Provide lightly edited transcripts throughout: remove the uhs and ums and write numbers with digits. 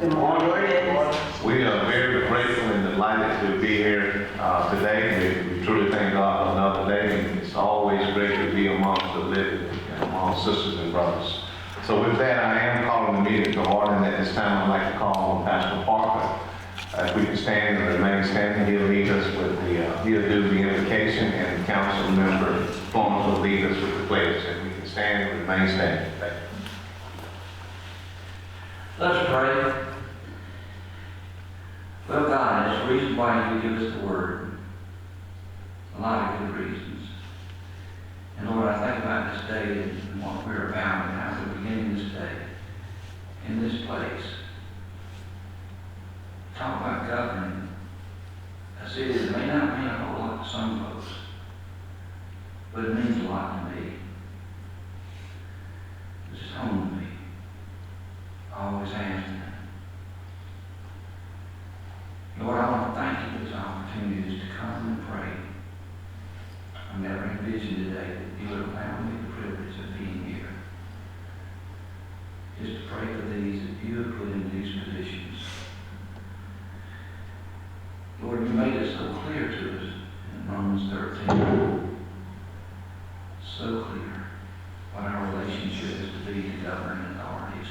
Good morning. We are very grateful and delighted to be here today. We truly thank God for another day. And it's always great to be amongst the living and among sisters and brothers. So with that, I am calling the meeting to order, and at this time I'd like to call on Pastor Parker. If we can stand and remain standing, he'll lead us with he'll do the invocation, and council member Florence will lead us with the pledge. If we can stand and remain standing. Thank you. Let's pray. Well, God, there's a reason why you give us the word. A lot of good reasons. And Lord, I think about this day and what we're about and how we're beginning this day in this place. Talk about governing a city that may not mean a whole lot to some folks, but it means a lot to me. This is home to me. Always has been. Lord, I want to thank you for these opportunities to come and pray. I never envisioned today that you would allow me the privilege of being here. Just to pray for these that you have put in these positions. Lord, you made it so clear to us in Romans 13. So clear what our relationship is to be to governing authorities.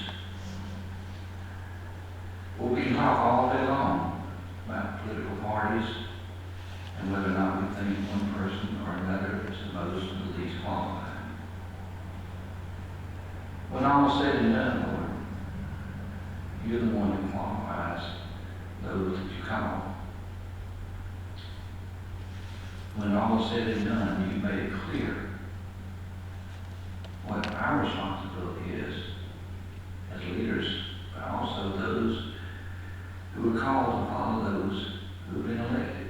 Well, we can talk all day long about political parties and whether or not we think one person or another is the most or the least qualified. When all is said and done, Lord, you're the one who qualifies those that you call. When all is said and done, you've made it clear what our responsibility is as leaders, but also those who are called to follow those who have been elected.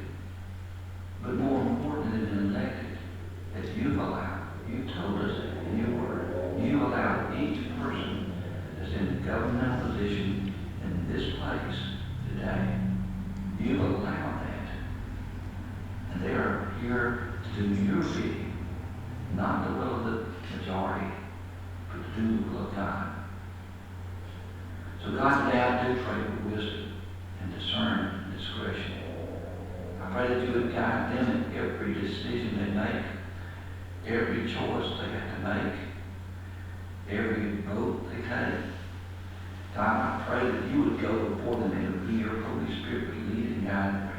But more important than been elected, that you've allowed, you've told us in your word, you allowed each person that's in a governmental position in this place today, you've allowed that. And they are here to do your bidding, not the will of the majority, but to do the will of God. So God, today I do pray for wisdom and discernment and discretion. I pray that you would guide them in every decision they make, every choice they have to make, every vote they take. God, I pray that you would go before them and be your Holy Spirit would lead and guide their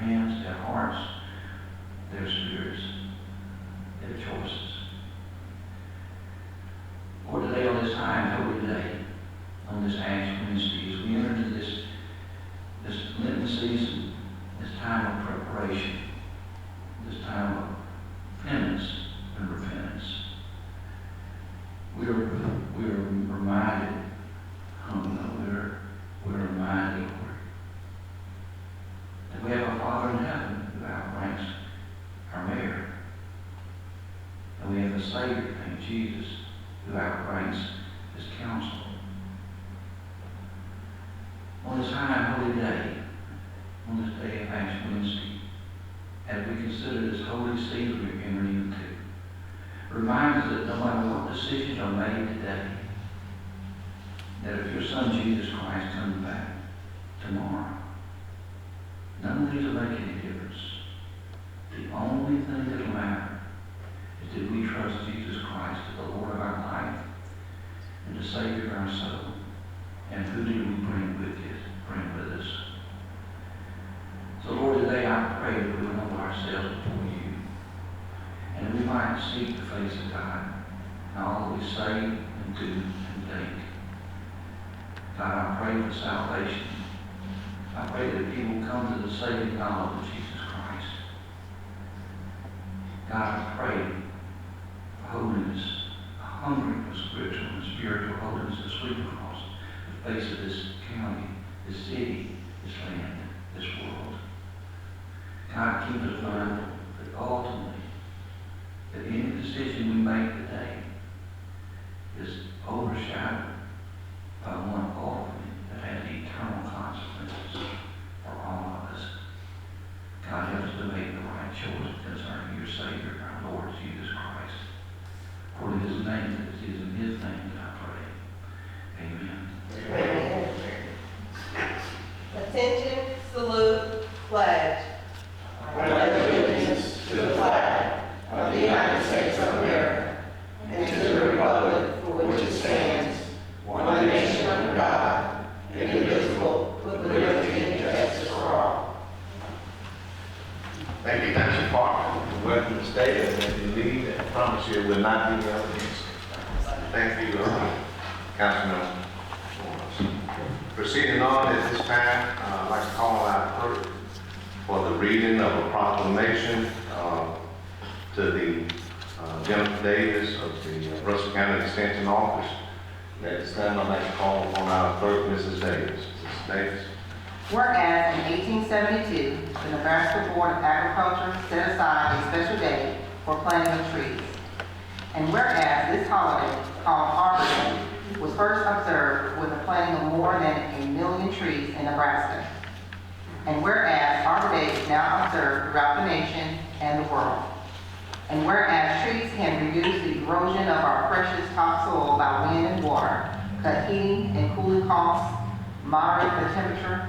hands, their hearts, their spirits, their choices. Lord, today on this time, holy day, on this Ash Wednesday, as we enter into this Lenten season, this time of preparation, this time of penance and repentance, we're reminded, we're reminded, Lord, that we have a Father in heaven who outranks our mayor, and we have a Savior named Jesus who outranks his counsel. On this high and holy day, on this day of Ash Wednesday, as we consider this holy season we're entering into, reminds us that no matter what decisions are made today, that if your Son Jesus Christ comes back tomorrow, none of these will make any difference. The only thing that will matter is that we trust Jesus Christ as the Lord of our life and the Savior of our soul. And who did we bring with us? So Lord, today I pray that we will humble ourselves before you, and that we might seek the face of God in all that we say and do and think. God, I pray for salvation. I pray that people come to the saving knowledge of Jesus Christ. God, I pray for holiness, a hungering for spiritual and spiritual holiness to sweep across the face of this county, this city, this land, this world. God, keep us mindful that ultimately, that any decision we make today is overshadowed by one ultimately that has eternal consequences for all of us. God, help us to make the right choice concerning your Savior, our Lord Jesus Christ. For it is his name, it is in his name that I pray. Amen. Amen. promise you it will not be held against you. Thank you, Councilman. Proceeding on at this time, I'd like to call our clerk for the reading of a proclamation to the Jennifer Davis of the Russell County Extension Office. At this time, I'd like to call upon our clerk, Mrs. Davis. Mrs. Davis. Whereas in 1872, the Nebraska Board of Agriculture set aside a special day for planting of trees. And whereas this holiday, called Arbor Day, was first observed with the planting of more than 1 million trees in Nebraska. And whereas Arbor Day is now observed throughout the nation and the world. And whereas trees can reduce the erosion of our precious topsoil by wind and water, cut heating and cooling costs, moderate the temperature,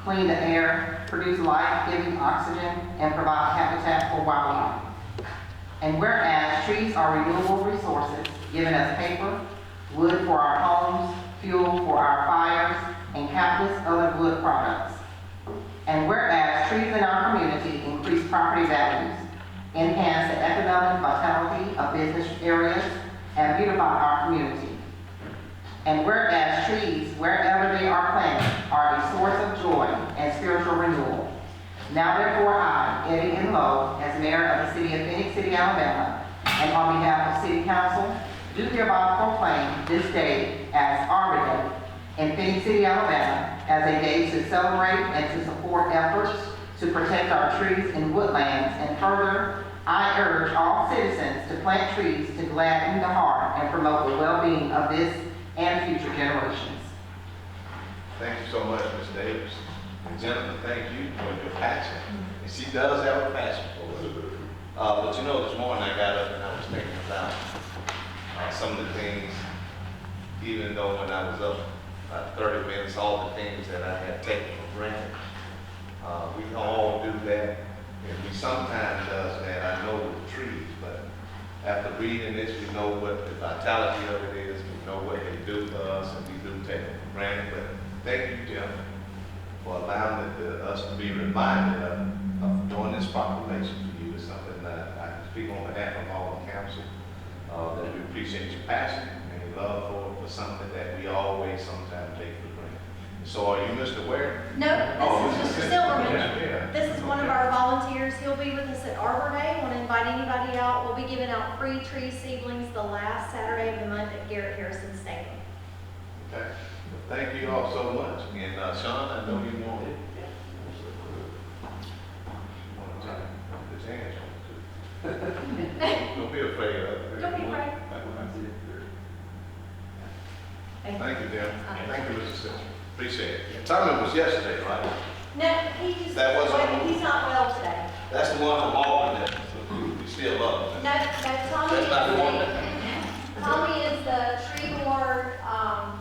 clean the air, produce life-giving oxygen, and provide habitat for wildlife. And whereas trees are renewable resources, giving us paper, wood for our homes, fuel for our fires, and countless other wood products. And whereas trees in our community increase property values, enhance the economic vitality of business areas, and beautify our community. And whereas trees, wherever they are planted, are a source of joy and spiritual renewal. Now therefore I, Eddie N. Lowe, as mayor of the city of Phenix City, Alabama, and on behalf of City Council, do hereby proclaim this day as Arbor Day in Phenix City, Alabama, as a day to celebrate and to support efforts to protect our trees and woodlands. And further, I urge all citizens to plant trees to gladden the heart and promote the well-being of this and future generations. Thank you so much, Ms. Davis. And gentlemen, thank you for your passion. And she does have a passion for it. But you know, this morning I got up and I was thinking about some of the things, even though when I was up 30 minutes, all the things that I had taken for granted. We all do that, and we sometimes does that, I know with trees, but after reading this, we know what the vitality of it is, we know what they do for us, and we do take it for granted. But thank you, Jim, for allowing us to be reminded of doing this proclamation for you. It's something that I speak on behalf of all the council, that we appreciate your passion and your love for something that we always sometimes take for granted. So are you Mr. Ware? No, this is Mr. Silverman. Yeah. This is one of our volunteers. He'll be with us at Arbor Day. Want to invite anybody out. We'll be giving out free tree seedlings the last Saturday of the month at Garrett Harrison Stadium. Okay. Thank you all so much. And Sean, I know you want it. Don't be afraid of it. Don't be afraid. Thank you, Dan. Thank you, Mr. Simpson. Appreciate it. Tommy was yesterday, right? No, he's That wasn't- he's not well today. That's the one from Auburn that we still love. No, Tommy That's not the one. Tommy is the tree board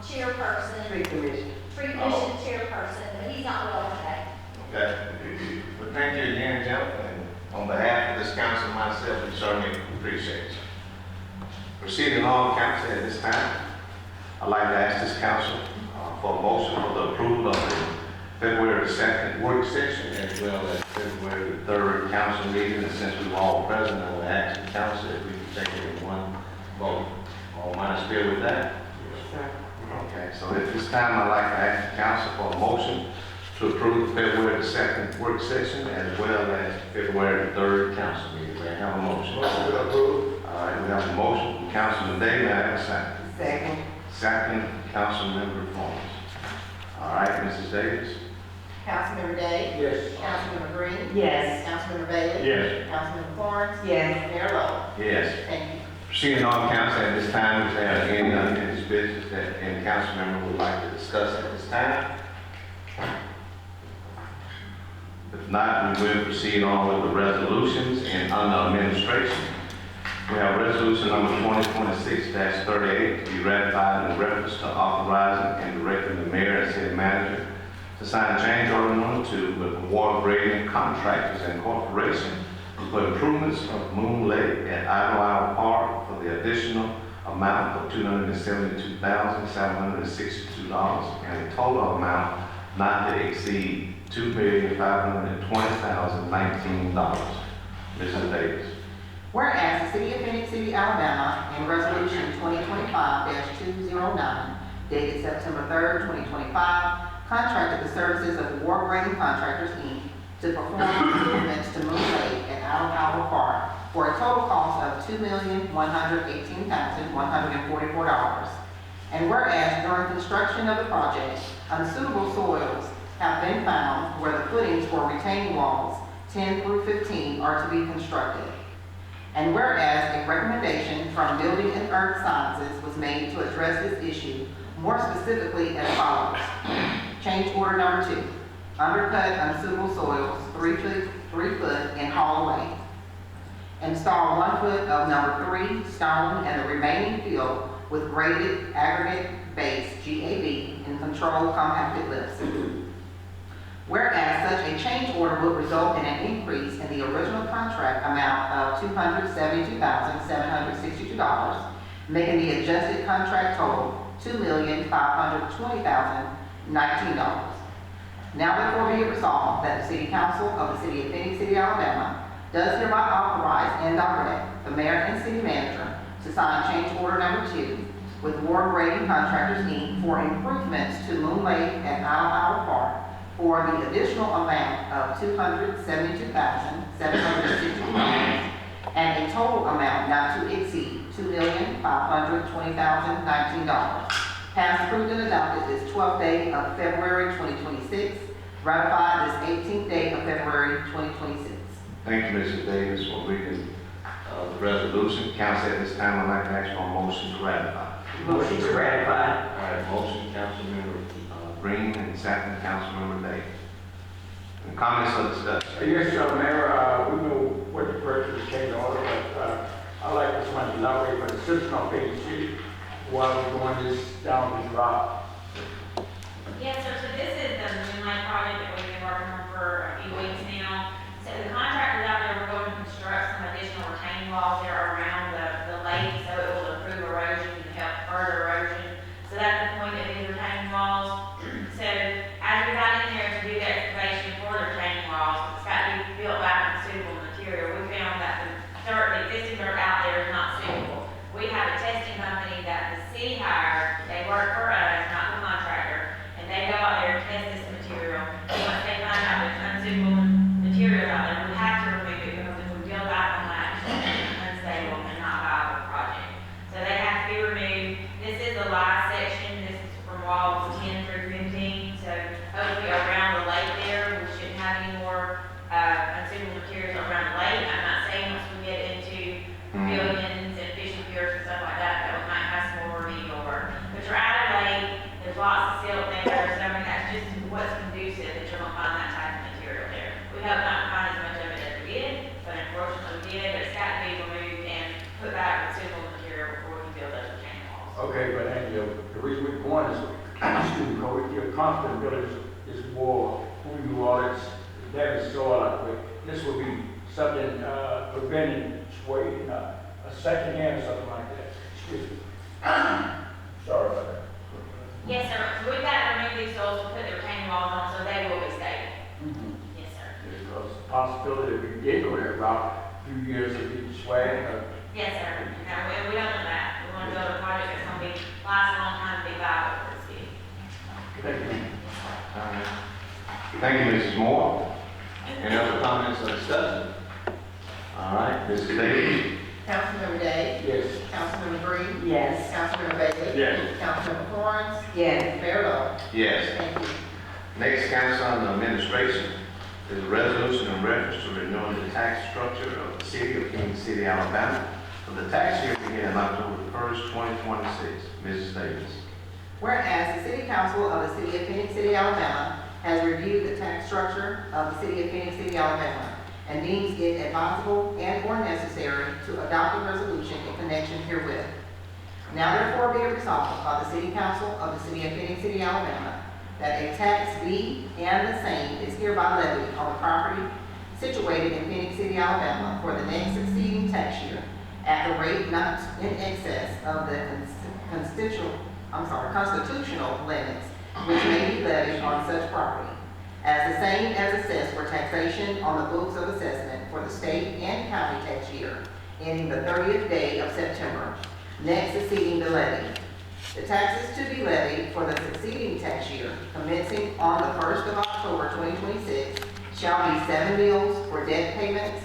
chairperson, Tree Commission. tree commission chairperson, but he's not well today. Okay. Well, thank you again, Jennifer. And on behalf of this council and myself, we certainly appreciate you. Proceeding on, council, at this time, I'd like to ask this council for a motion for the approval of the February 2nd work session as well as February 3rd council meeting. And since we were all present, I would ask the council if we could take it in one vote. All minds clear with that? Okay, so at this time, I'd like to ask the council for a motion to approve the February 2nd work session as well as February 3rd council meeting. May I have a motion? Motion to approve. All right, we have a motion from Councilman Day. May I have a second? Second. Second, Councilmember Florence. All right, Mrs. Davis? Councilmember Day? Yes. Councilmember Green? Yes. Councilmember Bailey? Yes. Councilmember Florence? Yes. Mayor Lowe? Yes. Thank you. Proceeding on, council, at this time, is there any unfinished business that any council member would like to discuss at this time? If not, we will proceed on with the resolutions and under administration. We have resolution number 2026-38 to be ratified in reference to authorizing and directing the mayor and city manager to sign change order number 2 with award grading contractors and corporation for improvements of Moon Lake at Idlewild Park for the additional amount of $272,762 and a total amount not to exceed $2,520,019. Mrs. Davis. Whereas the city of Phoenix City, Alabama, in Resolution 2025-209, dated September 3rd, 2025, contracted the services of War Grading Contractors, Inc. to perform improvements to Moon Lake and Alabama Park for a total cost of $2,118,144. And whereas during construction of the project, unsuitable soils have been found where the footings for retaining walls 10 through 15 are to be constructed. And whereas a recommendation from Building and Earth Sciences was made to address this issue more specifically as follows. Change order number 2. Undercut unsuitable soils 3 foot in Hall Lane. Install 1 foot of number 3 stone and the remaining fill with graded aggregate base GAB in controlled compacted lifts. Whereas such a change order would result in an increase in the original contract amount of $272,762, making the adjusted contract total $2,520,019. Now therefore be it resolved that the City Council of the City of Phenix City, Alabama does hereby authorize and direct the Mayor and City Manager to sign change order number 2 with War Grading Contractors, Inc. for improvements to Moon Lake and Alabama Park for the additional amount of $272,760 and a total amount not to exceed $2,520,019. Passed, approved, and adopted this 12th day of February 2026. Ratified this 18th day of February 2026. Thank you, Mrs. Davis, for reading the resolution. Council, at this time, I'd like to ask for a motion to ratify. Motion to ratify. All right, motion, Councilmember Green, and second, Councilmember Davis. And comments or discussion? Yes, Mayor, we know what the purchase came to order, but I'd like this one to elaborate for the citizen of Phenix City while we're going this down this route. Yes, sir, so this is the Moonlight project that we've been working on for a few weeks now. So the contractors out there, we're going to construct some additional retaining walls there around the lake, so it will improve erosion and help further erosion. So that's the point of these retaining walls. So as we got in there to do the excavation for the retaining walls, it's got to be built back in suitable material. We found that the existing dirt out there is not suitable. We have a testing company that the city hired, they work for us, not the contractor, and they go out there and test this material. And once they find out there's unsuitable material out there, we have to remove it because if we build back on that, it's unstable and not viable project. So they have to be removed. This is the last section. This is from walls 10 through 15. So hopefully around the lake there, we shouldn't have any more unsuitable materials around the lake. I'm not saying once we get into billions and fishing piers and stuff like that, that we might have some more remedial work. But you're out of lake, there's lots of silt there, so I mean, that's just what's conducive that you're gonna find that type of material there. We hope not to find as much of it as we did, but unfortunately we did, but it's got to be removed and put back with suitable material before we can build those retaining walls. Okay, but the reason we're going is because we feel confident building this wall, who you are, it's damaged soil. This will be something preventing sway, a second hand or something like that. Excuse me. Sorry about that. Yes, sir. So we've got to remove these soils to put the retaining walls on so they will be stable. Yes, sir. Because the possibility that we did go that route, a few years to be sway. Yes, sir. No, we don't want that. We want to build a project that's going to last a long time to be viable for the city. Thank you. All right. Thank you, Mrs. Moore. Any other comments or discussion? All right, Mrs. Davis. Councilmember Day? Yes. Councilmember Green? Yes. Councilmember Bailey? Yes. Councilmember Florence? Yes. Mayor Lo? Yes. Thank you. Next, Council on Administration is a resolution in reference to renewing the tax structure of the City of Phenix City, Alabama for the tax year beginning October 1st, 2026. Mrs. Davis. Whereas the City Council of the City of Phenix City, Alabama has reviewed the tax structure of the City of Phenix City, Alabama and deems it advisable and or necessary to adopt a resolution in connection herewith. Now therefore be it resolved by the City Council of the City of Phenix City, Alabama, that a tax be and the same is hereby levied on the property situated in Phenix City, Alabama for the next succeeding tax year at the rate not in excess of the constitutional limits which may be levied on such property, as the same as assessed for taxation on the books of assessment for the state and county tax year, ending the 30th day of September, next succeeding the levy. The taxes to be levied for the succeeding tax year, commencing on the 1st of October 2026, shall be 7 mills for debt payments,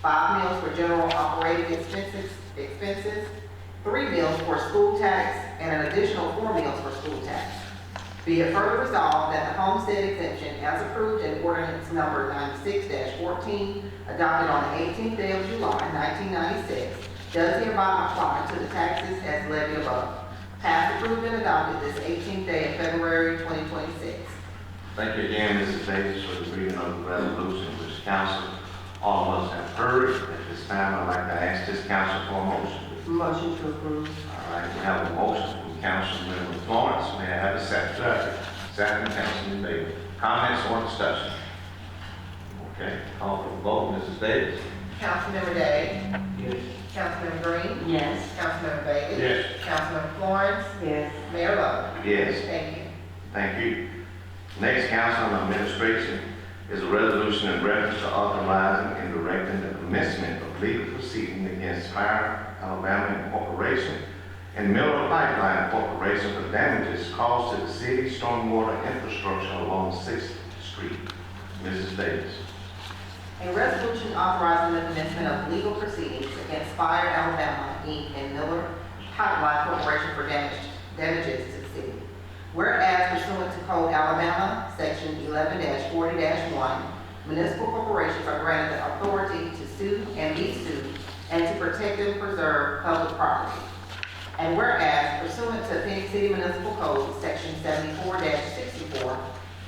5 mills for general operating expenses, 3 mills for school tax, and an additional 4 mills for school tax. Be it further resolved that the homestead exemption as approved in ordinance number 96-14, adopted on the 18th day of July 1996, does hereby apply to the taxes as levied above. Passed, approved, and adopted this 18th day of February 2026. Thank you again, Mrs. Davis, for the reading of the resolution, which council, all of us have heard. At this time, I'd like to ask this council for a motion. Motion to approve. All right, we have a motion from Councilmember Florence. May I have a second? Second, Councilman Davis. Comments or discussion? Okay, call for the vote. Mrs. Davis? Councilmember Day? Yes. Councilmember Green? Yes. Councilmember Davis? Yes. Councilmember Florence? Yes. Mayor Lo? Yes. Thank you. Thank you. Next, Council on Administration is a resolution in reference to authorizing and directing the commencement of legal proceeding against Fire Alabama Incorporation and Miller Pipeline Corporation for damages caused to the city stormwater infrastructure along 6th Street. Mrs. Davis. A resolution authorizing the commencement of legal proceedings against Fire Alabama, Inc. and Miller Pipeline Corporation for damages to the city. Whereas pursuant to Code Alabama, Section 11-40-1, municipal corporations are granted the authority to sue and be sued and to protect and preserve public property. And whereas pursuant to Phenix City Municipal Code, Section 74-64,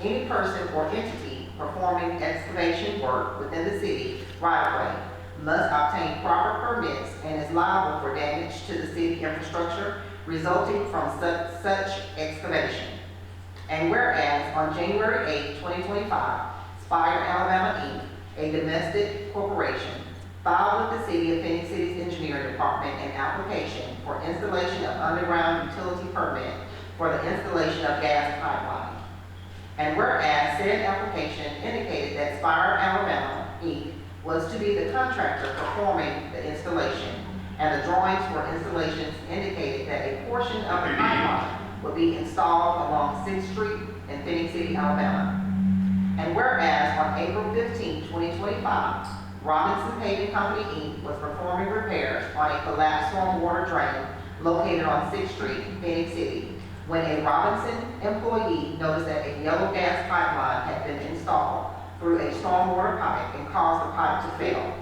any person or entity performing excavation work within the city right-of-way must obtain proper permits and is liable for damage to the city infrastructure resulting from such excavation. And whereas on January 8, 2025, Spire Alabama, Inc., a domestic corporation, filed with the City of Phoenix City's Engineering Department an application for installation of underground utility permit for the installation of gas pipeline. And whereas said application indicated that Spire Alabama, Inc. was to be the contractor performing the installation, and the drawings for installations indicated that a portion of the pipeline would be installed along 6th Street in Phoenix City, Alabama. And whereas on April 15, 2025, Robinson Paving Company, Inc. was performing repairs on a collapsed stormwater drain located on 6th Street in Phoenix City, when a Robinson employee noticed that a yellow gas pipeline had been installed through a stormwater pipe and caused the pipe to fail.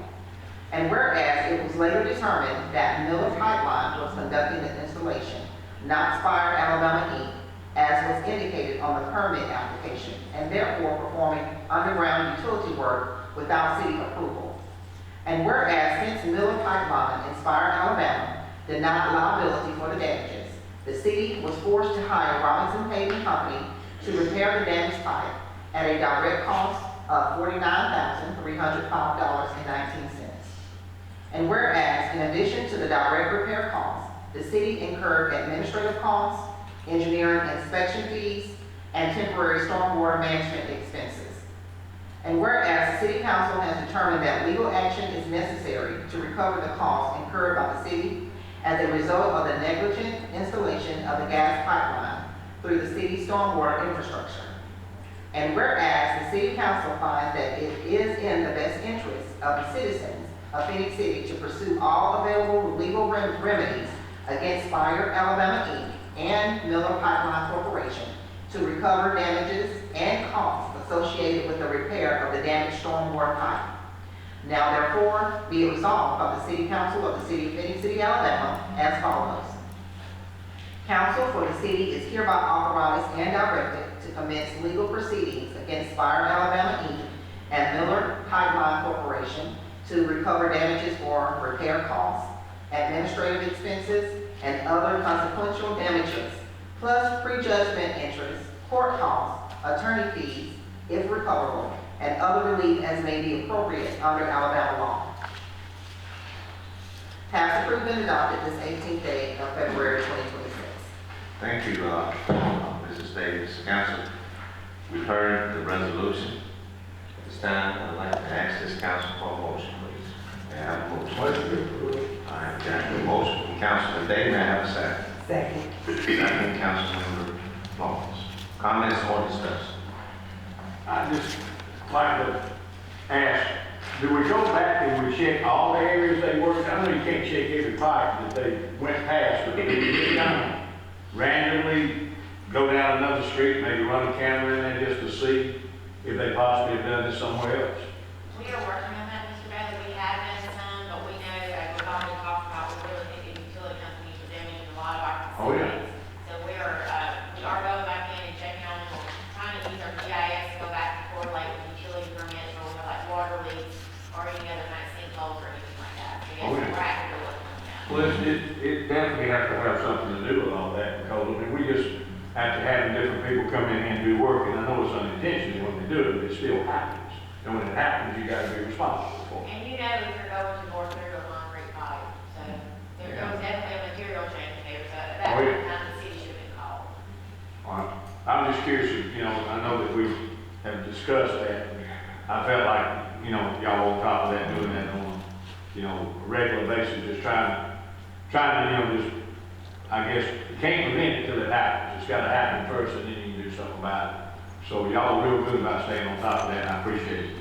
And whereas it was later determined that Miller Pipeline was conducting the installation, not Spire Alabama, Inc., as was indicated on the permit application, and therefore performing underground utility work without city approval. And whereas since Miller Pipeline and Spire Alabama denied liability for the damages, the city was forced to hire Robinson Paving Company to repair the damaged pipe at a direct cost of $49,305.19. And whereas, in addition to the direct repair costs, the city incurred administrative costs, engineering inspection fees, and temporary stormwater management expenses. And whereas the City Council has determined that legal action is necessary to recover the costs incurred by the city as a result of the negligent installation of the gas pipeline through the city's stormwater infrastructure. And whereas the City Council finds that it is in the best interest of the citizens of Phoenix City to pursue all available legal remedies against Spire Alabama, Inc. and Miller Pipeline Corporation to recover damages and costs associated with the repair of the damaged stormwater pipe. Now therefore, be it resolved by the City Council of the City of Phoenix City, Alabama, as follows. Council for the city is hereby authorized and directed to commence legal proceedings against Spire Alabama, Inc. and Miller Pipeline Corporation to recover damages for repair costs, administrative expenses, and other consequential damages, plus prejudgment interest, court costs, attorney fees, if recoverable, and other relief as may be appropriate under Alabama law. Passed, approved, and adopted this 18th day of February 2026. Thank you, Mrs. Davis. Council, we've heard the resolution. At this time, I'd like to ask this council for a motion, please. May I have a motion? All right, got the motion from Councilman Day, may I have a second? Second. Second, Councilmember Lawrence. Comments or discussion? I just like to ask, do we go back and we check all the areas they worked? I know you can't check every pipe that they went past, but do we kind of randomly go down another street, maybe run a camera in there just to see if they possibly have done this somewhere else? We are working on that, Mr. Bailey, we have done some, but we know, as we've already talked about, we really think the utility companies are doing a lot of our Oh, yeah. facilities. So we are going back in and checking on them, we're trying to use our GIS to go back and correlate with utility permits or with like water leaks or any other kind of sinkholes or anything like that. So yes, Oh, yeah. we're actively working on that. Well, it definitely has to have something to do with all that, because, I mean, we just have to have different people come in and do work, and I know it's unintentional when they do it, but it still happens. And when it happens, you gotta be responsible for it. And you know if you're going to bore through a concrete pipe, so there was definitely a material change there, so at that Oh, yeah. time the city should have been called. All right. I'm just curious, you know, I know that we have discussed that. I felt like, you know, y'all on top of that, doing that on, you know, a regular basis, just trying to, you know, just, I guess, you can't prevent it till it happens. It's gotta happen first, and then you can do something about it. So y'all are real good about staying on top of that, and I appreciate it.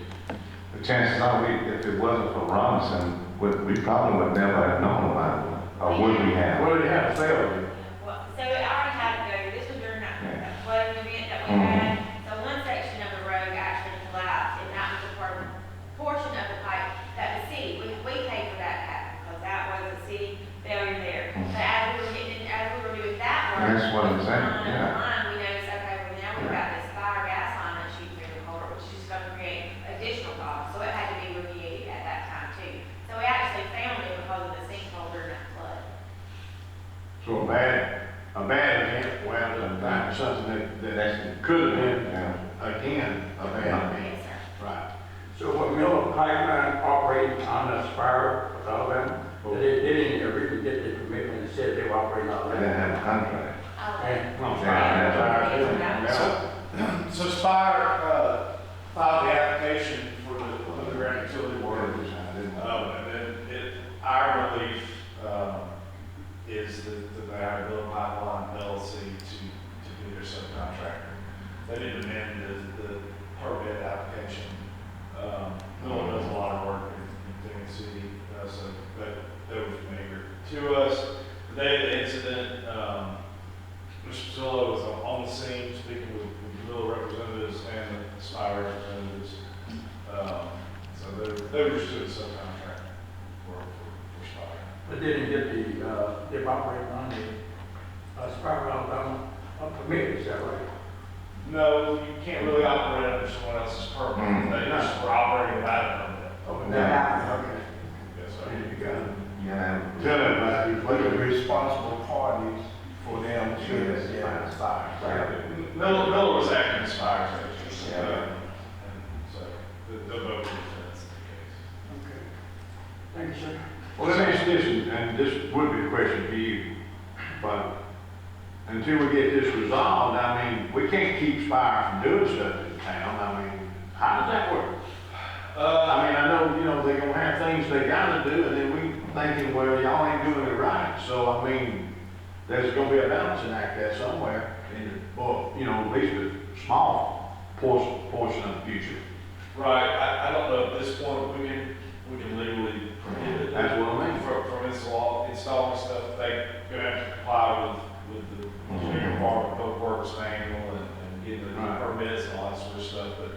The chances are, if it wasn't for Robinson, we probably would never have known about it, or would we have? What did it have to fail with? Well, so it already had to go, this was during that Yeah. flooding event that we had. So one section of the road actually collapsed, and that was a portion of the pipe that the city, we paid for that to happen, because that was a city failure there. But as we were doing that work. That's what I'm saying, on the yeah. line, we noticed, okay, well now we've got this fire gas line that's shooting through the culvert, which is just gonna create additional costs, so it had to be remediated at that time too. So we actually found it because of the sinkhole during that flood. So a bad event, well, something that could have been, again, a bad event. Yes, sir. Right. So what Miller Pipeline operating on the spire of Alabama, they didn't really get the permit when they said they were operating on They that. didn't have a contract. Oh, And, well, Yeah. So Spire, filed the application for the underground utility work. And then our relief, is that they hire Miller Pipeline LLC to be their subcontractor. They didn't amend the permit application. Miller does a lot of work in Tennessee, so they were familiar to us. The day of the incident, Mr. Patillo was on the scene speaking with Miller representatives and the Spire representatives. So they were just doing subcontract work for Spire. But they didn't get the operating on the spire of Alabama permit, is that right? No, you can't really operate under someone else's permit. They just were operating without a permit. Oh, but that happened, okay. Yes, sir. And you got it. Yeah. Tell everybody, what the the responsible parties for them to fire. Miller was acting as Spire's agent. Yeah. And so they'll both be defense in the case. Okay. Thank you, sir. Well, let me ask this, and this would be a question for you, but until we get this resolved, I mean, we can't keep Spire from doing stuff in town. I mean, how does that work? I mean, I know, you know, they're gonna have things they gotta do, and then we thinking, well, y'all ain't doing it right. So, I mean, there's gonna be a balancing act there somewhere, or, you know, at least a small portion of the future. Right, I don't know at this point, we can legally prohibit. That's what I mean. From installing stuff, they're gonna have to comply with the engineering department, public works manual and getting the Right. permits and all that sort of stuff, but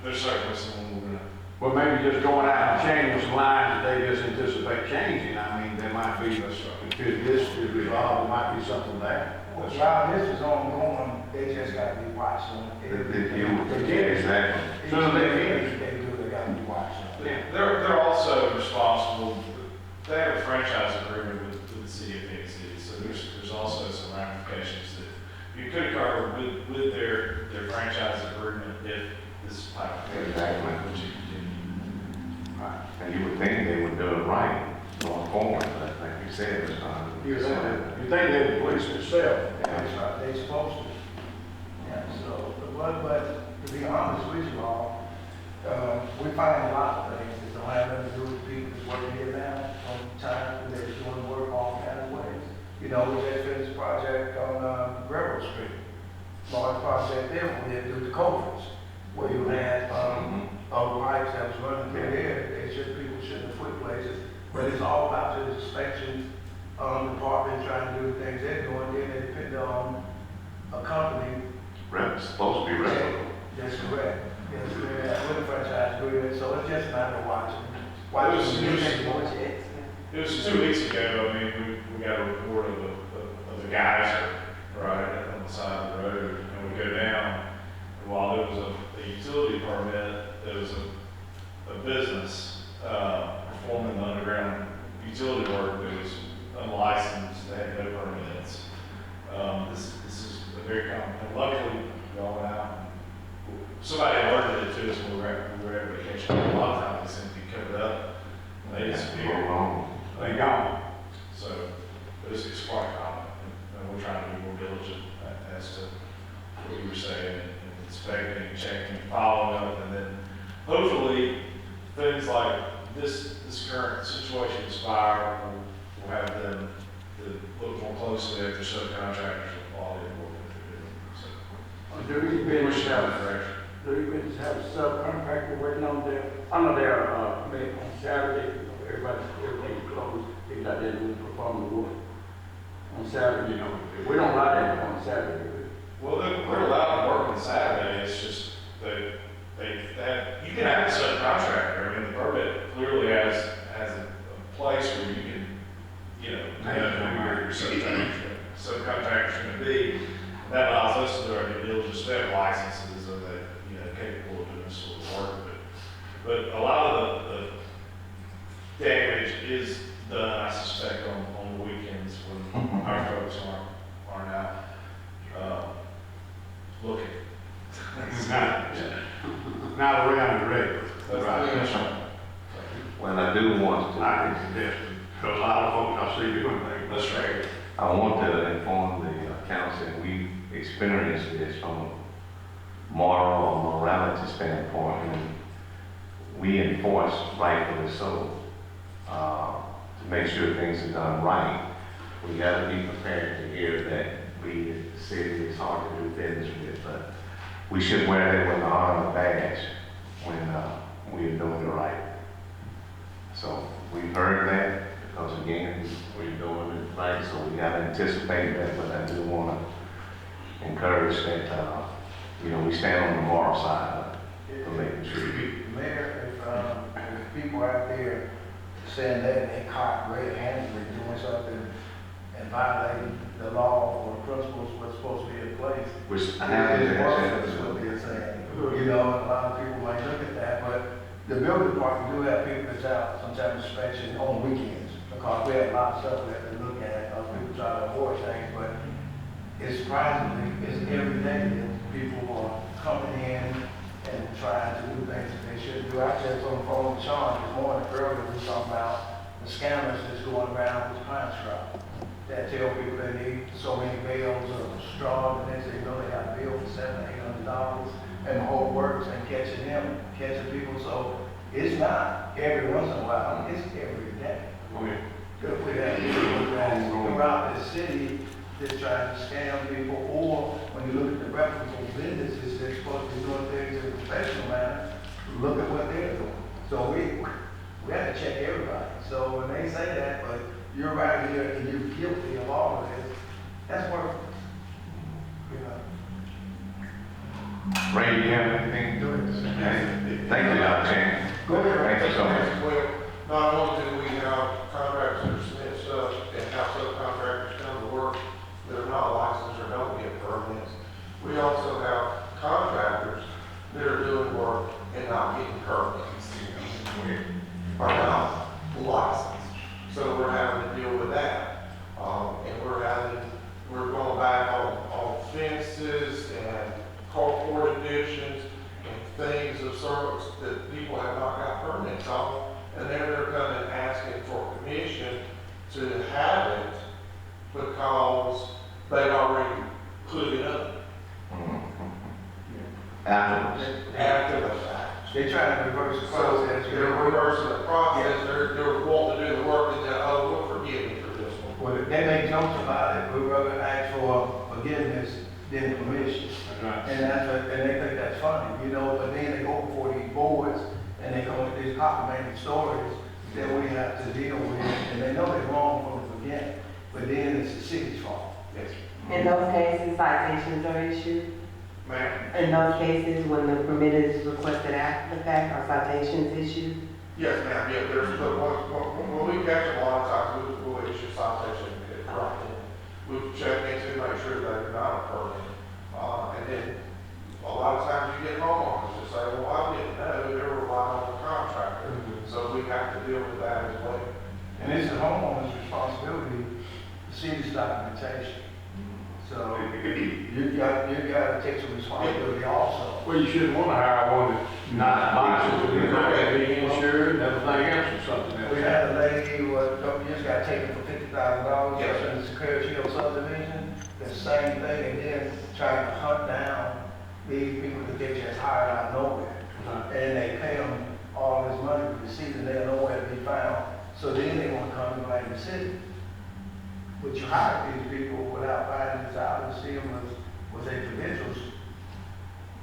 there's certainly someone we're gonna. Well, maybe just going out and changing some lines that they just anticipate changing. I mean, there might be, if this is resolved, there might be something there. While this is ongoing, they just gotta be watching. Exactly. So they they gotta be watching. They're also responsible, they have a franchise agreement with the city of Phenix City, so there's also some ramifications that you could occur with their franchise agreement if this type of thing. Exactly. Which you continue. Right. And you would think they would do it right going forward, but like you said, it's not. You think they'd police themselves. That's right, they supposed to. Yeah, so, but to be honest with you all, we find a lot of things that don't have nothing to do with people people that's working here now, on time, when they're doing work all kind of ways. You know, we just finished a project on, Railroad Street. Large project there, when we had to do the culverts, where you had, all the pipes that was running through there, people shouldn't have put places. But it's all about the inspection, department trying to do the things they're doing, then they depend on a company. It's supposed to be reputable. That's correct. Yes, we have with a franchise agreement, so it's just a matter of watching. It was 2 weeks ago, I mean, we got a report of the geyser, right, on the side of the road, and we go down, and while there was a utility permit, there was a business, performing the underground utility work that was unlicensed, they had no permits. This is a very common, and luckily, we all went out, and somebody alerted it to us when we were at vacation. A lot of times they seem to be covered up, and they disappear. They gone. So, but it's quite common, and we're trying to be more diligent as to what you were saying, and inspecting, checking, following up, and then hopefully things like this current situation is fire, we'll have them to look more closely at their subcontractors and quality of work that they're doing. So, Do these push bids in that have, direction. do these bids have a subcontractor working on their, I know they're, maybe on Saturday, everything's closed, they got that doing performing work on Saturday, you know. We don't allow that on Saturday. Well, they're allowed to work on Saturday, it's just you can have a subcontractor, I mean, the permit clearly has a place where you can, you know, who your subcontractor's gonna be. That allows us to do our due diligence, they have licenses, so that, you know, capable of doing this sort of work, but a lot of the damage is done, I suspect, on the weekends when our folks aren't out, looking. Not around the regular. That's right. When I do want to, I can suggest, because a lot of folks I see doing things. That's right. I want to inform the council, we experienced this from a moral or morality standpoint, and we enforce rightfully so, to make sure things are done right. We gotta be prepared to hear that we, the city, is hard to do business with, but we should wear it with the honor badge when we are doing it right. So we've heard that, because again, we're doing it right, so we gotta anticipate that, but I do wanna encourage that, you know, we stand on the moral side of making sure. Mayor, if people out there saying that they caught red-handedly doing something and violating the law or principles what's supposed to be in place, Which I have to that's what they're saying. You know, and a lot of people might look at that, but the building department do have people that's out sometimes inspection on weekends, because we have a lot of stuff we have to look at, people try to avoid things, but it's surprisingly, it's every day that people are coming in and trying to do things that they shouldn't do. I just on the phone with Sean this morning, earlier, we were talking about the scammers that's going around with pine straw that tell people they need so many bales of straw, and then they know they got a bill for $700-800, and the whole works and catching people. So it's not every once in a while, it's every day. Because we have people throughout the city that's trying to scam people, or when you look at the reputable businesses, they're supposed to be doing things in a professional manner, look at what they're doing. So we have to check everybody. So when they say that, but you're right here and you're guilty of all of this, that's work. You know. Ray, do you have anything to do with this? Okay. Thank you, Dr. Chan. Go ahead. Thank you so much. Well, not only do we have contractors that submit stuff and have subcontractors come to work that are not licensed or don't get permits, we also have contractors that are doing work and not getting permits. Are not licensed. So we're having to deal with that. And we're going back on fences and carport additions and things of service that people have not got permits on. And then they're coming asking for permission to have it because they've already put it up Afterwards. after the fact. They trying to reverse the So process. they're reversing the process, they're wanting to do the work and then, oh, well, forgive me for this one. Well, they make jokes about it, we'd rather ask for forgiveness than permission. That's right. And and they think that's funny, you know, but then they go before these boards and they come with these cockamamie stories that we have to deal with, and they know they're wrong from the beginning, but then it's the city's fault. Yes. In those cases, citations are issued. Ma'am? In those cases, when the permit is requested after the fact, are citations issued? Yes, ma'am, yeah, there's, but when we catch them, a lot of times, we'll issue citation, right, and we'll check into, make sure they're not a permit. And then, a lot of times you get homeowners that say, well, I didn't know, they're relying on the contractor, so we have to deal with that as well. And it's the homeowner's responsibility, the city's documentation. So you gotta take some responsibility also. Well, you shouldn't want to hire one that's not licensed, or not gonna be insured, and everything else or something else. We had a lady who, just got taken for $50,000 Yes. in the Security Hill subdivision. The same thing, and then trying to hunt down these people that they just hired out of nowhere. And they pay them all this money for the season, they're nowhere to be found. So then they want to come and blame the city. But you hire these people without finding this out and see them was their credentials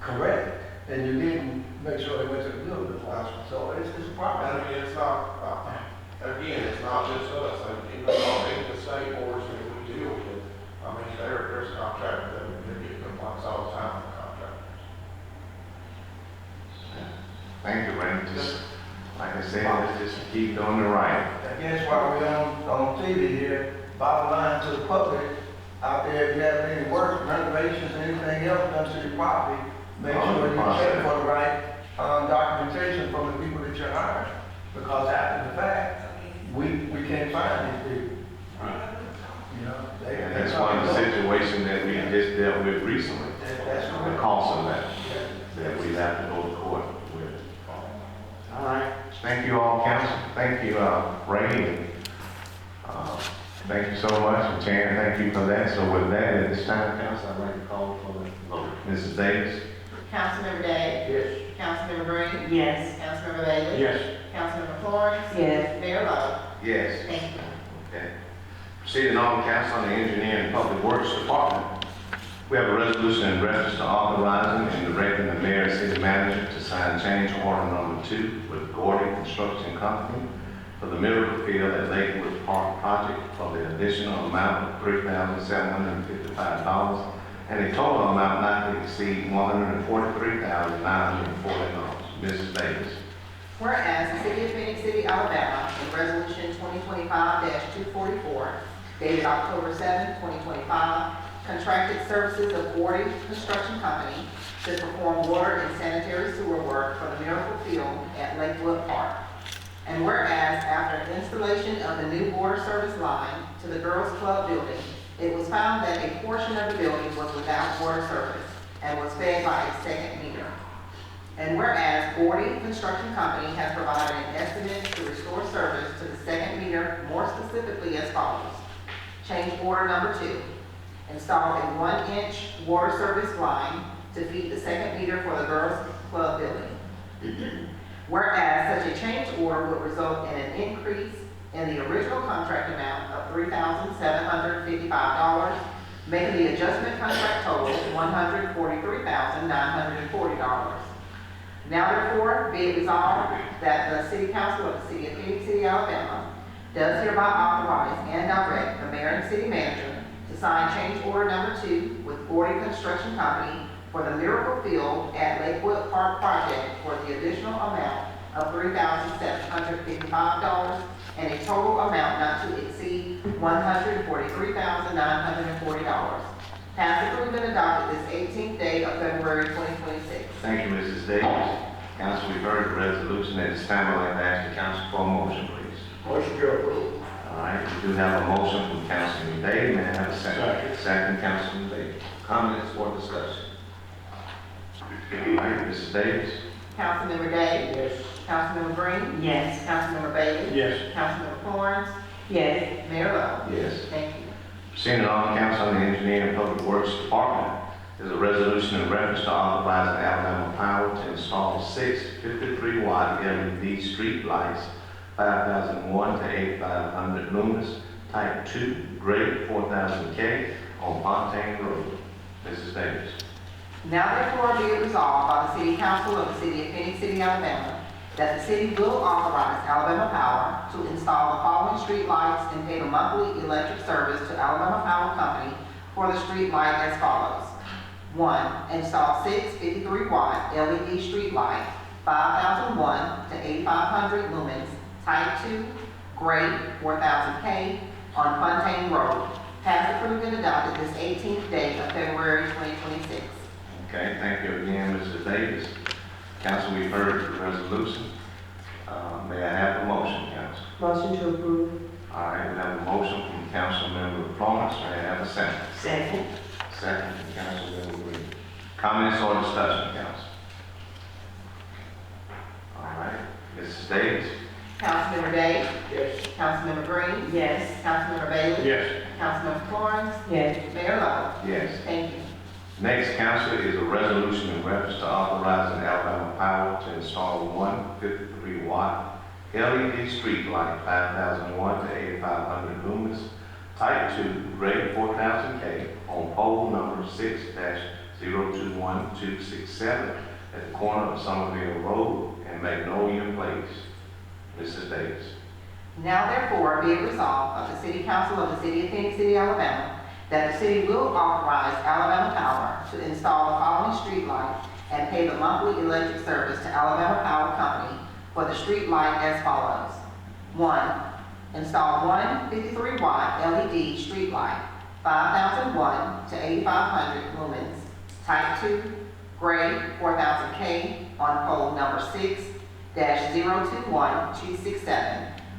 correct. And you didn't make sure they went to the building. So it's a problem. I mean, it's not, again, it's not just us, like, even the state boards that we deal with, I mean, there's contractors that get complaints all the time from contractors. Thank you, Randy. Just, like I said, let's just keep doing the right. I guess while we're on TV here, bottom line to the public, out there, if you have any work, renovations, anything else done to your property, make sure you check for the right documentation from the people that you're hiring. Because after the fact, we can't find these people. You know, And that's one of the situations that we just dealt with recently. That's The what cost of that we have to go to court with. All right. Thank you all, council. Thank you, Ray. Thank you so much, and Chan, thank you for that. So with that, at this time, council, I'd like to call for the vote. Mrs. Davis? Councilmember Day? Yes. Councilmember Green? Yes. Councilmember Bailey? Yes. Councilmember Florence? Yes. Mayor Lo? Yes. Thank you. Okay. Proceeding on, council on the Engineering and Public Works Department. We have a resolution in reference to authorizing and directing the mayor and city manager to sign change order number 2 with Gordy Construction Company for the Miracle Field at Lakewood Park project for the additional amount of $3,755 and a total amount not to exceed $143,940. Mrs. Davis. Whereas the City of Phoenix City, Alabama, in Resolution 2025-244, dated October 7, 2025, contracted services of Gordy Construction Company to perform water and sanitary sewer work for the Miracle Field at Lakewood Park. And whereas after installation of the new water service line to the Girls Club building, it was found that a portion of the building was without water service and was fed by a second meter. And whereas Gordy Construction Company has provided an estimate to restore service to the second meter more specifically as follows. Change order number 2. Install a 1-inch water service line to feed the second meter for the Girls Club building. Whereas such a change order would result in an increase in the original contract amount of $3,755, making the adjustment contract total $143,940. Now therefore, be it resolved that the City Council of the City of Phoenix City, Alabama, does hereby authorize and direct the mayor and city manager to sign change order number 2 with Gordy Construction Company for the Miracle Field at Lakewood Park project for the additional amount of $3,755 and a total amount not to exceed $143,940. Passed, approved, and adopted this 18th day of February 2026. Thank you, Mrs. Davis. Council, we've heard the resolution. At this time, I'd like to ask the council for a motion, please. Motion to approve. All right, we do have a motion from Councilman Day. May I have a second? Second, Councilman Day. Comments or discussion? All right, Mrs. Davis? Councilmember Day? Yes. Councilmember Green? Yes. Councilmember Bailey? Yes. Councilmember Florence? Yes. Mayor Lo? Yes. Thank you. Proceeding on, council on the Engineering and Public Works Department. is a resolution in reference to authorizing Alabama Power to install 6 53-watt LED street lights, 5,001 to 8,500 lumens, type 2, grade 4,000K on Fontaine Road. Mrs. Davis. Now therefore be it resolved by the City Council of the City of Phoenix City, Alabama, that the city will authorize Alabama Power to install the following street lights and pay the monthly electric service to Alabama Power Company for the street light as follows. 1. Install 6 53-watt LED street lights, 5,001 to 8,500 lumens, type 2, grade 4,000K on Fontaine Road. Passed, approved, and adopted this 18th day of February 2026. Okay, thank you again, Mrs. Davis. Council, we've heard the resolution. May I have a motion, Council? Motion to approve. All right, we have a motion from Councilmember Florence. May I have a second? Second. Second from Councilmember Green. Comments or discussion, Council? All right, Mrs. Davis? Councilmember Day? Yes. Councilmember Green? Yes. Councilmember Bailey? Yes. Councilmember Florence? Yes. Mayor Lo? Yes. Thank you. Next, Council, is a resolution in reference to authorizing Alabama Power to install 1 53-watt LED street light, 5,001 to 8,500 lumens, type 2, grade 4,000K on pole number 6-021267 at the corner of Somerville Road and Magnolia Place. Mrs. Davis. Now therefore be it resolved of the City Council of the City of Phoenix City, Alabama, that the city will authorize Alabama Power to install the following street lights and pay the monthly electric service to Alabama Power Company for the street light as follows. 1. Install 1 53-watt LED street light, 5,001 to 8,500 lumens, type 2, grade 4,000K on pole number 6-021267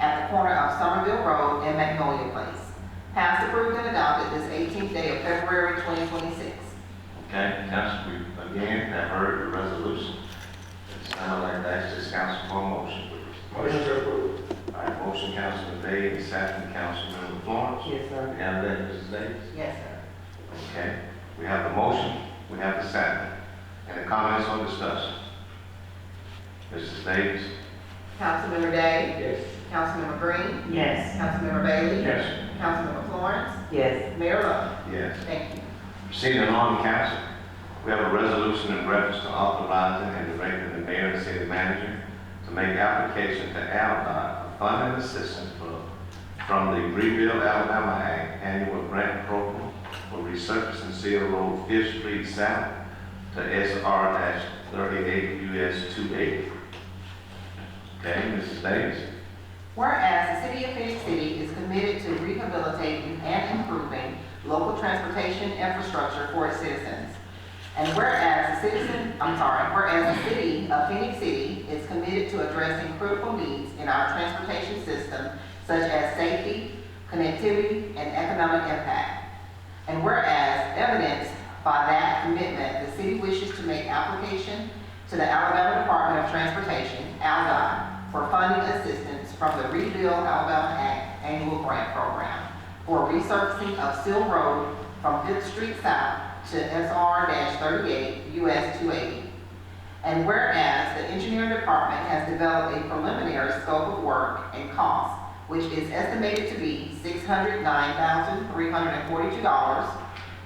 at the corner of Somerville Road and Magnolia Place. Passed, approved, and adopted this 18th day of February 2026. Okay, Council, we again have heard the resolution. It's now like to ask this council for a motion, please. Motion to approve. All right, motion, Councilman Day, and second, Councilmember Florence. Yes, sir. We have that, Mrs. Davis? Yes, sir. Okay, we have the motion, we have the second. Any comments or discussion? Mrs. Davis? Councilmember Day? Yes. Councilmember Green? Yes. Councilmember Bailey? Yes. Councilmember Florence? Yes. Mayor Lo? Yes. Thank you. Proceeding on, Council, we have a resolution in reference to authorizing and directing the mayor and city manager to make application to ALDOT for funding assistance from the Rebuild Alabama Act annual grant program for resurfacing Seal Road 5th Street South to SR-38 US 280. Okay, Mrs. Davis. Whereas the City of Phoenix City is committed to rehabilitating and improving local transportation infrastructure for its citizens. And whereas the City of Phoenix City is committed to addressing critical needs in our transportation system, such as safety, connectivity, and economic impact. And whereas evidenced by that commitment, the city wishes to make application to the Alabama Department of Transportation, ALDOT, for funding assistance from the Rebuild Alabama Act annual grant program for resurfacing of Seal Road from 5th Street South to SR-38 US 280. And whereas the engineering department has developed a preliminary scope of work and cost, which is estimated to be $609,342,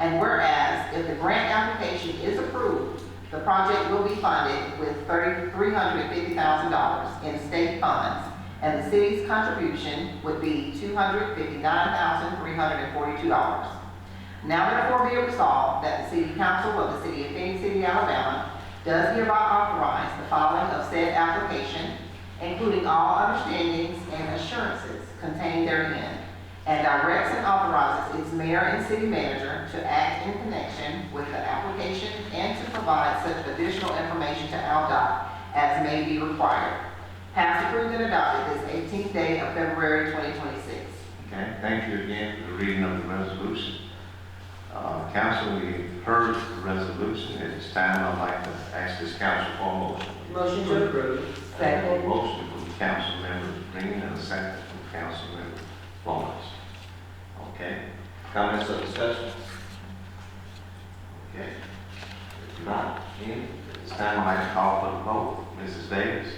and whereas if the grant application is approved, the project will be funded with $350,000 in state funds, and the city's contribution would be $259,342. Now therefore be it resolved that the City Council of the City of Phoenix City, Alabama, does hereby authorize the following of said application, including all understandings and assurances contained therein, and directs and authorizes its mayor and city manager to act in connection with the application and to provide such additional information to ALDOT as may be required. Passed, approved, and adopted this 18th day of February 2026. Okay, thank you again for the reading of the resolution. Council, we've heard the resolution. At this time, I'd like to ask this council for a motion. Motion to approve. A Second. motion from Councilmember Green and a second from Councilmember Florence. Okay, comments or discussion? Okay, Not any. This time I'd like to call for the vote. Mrs. Davis?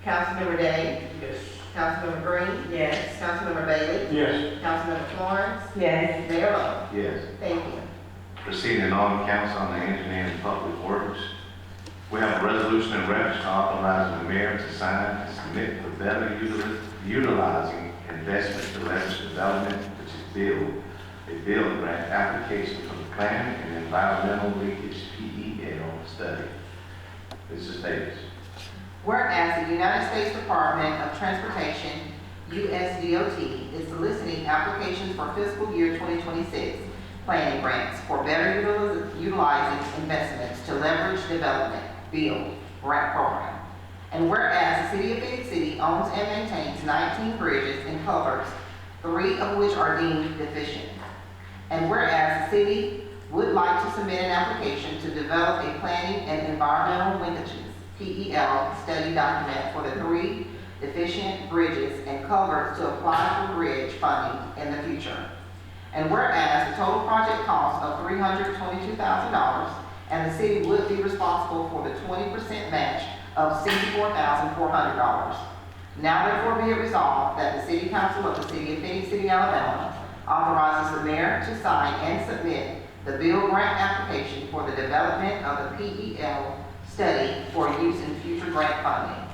Councilmember Day? Yes. Councilmember Green? Yes. Councilmember Bailey? Yes. Councilmember Florence? Yes. Mayor Lo? Yes. Thank you. Proceeding on council on the engineering and public works. We have a resolution in reference to authorizing the mayor to sign and submit for better utilizing investment to leverage development, which is a bill grant application for the planning and environmental leakage PEL study. Mrs. Davis. Whereas the United States Department of Transportation, USDOT, is soliciting applications for fiscal year 2026 planning grants for better utilizing investments to leverage development bill grant program. And whereas the city of Phenix City owns and maintains 19 bridges and culverts, 3 of which are deemed deficient. And whereas the city would like to submit an application to develop a planning and environmental linkages, PEL, study document for the 3 deficient bridges and culverts to apply for bridge funding in the future. And whereas the total project cost of $322,000 and the city would be responsible for the 20% match of $64,400. Now therefore be it resolved that the City Council of the City of Phenix City, Alabama authorizes the mayor to sign and submit the bill grant application for the development of the PEL study for use in future grant funding.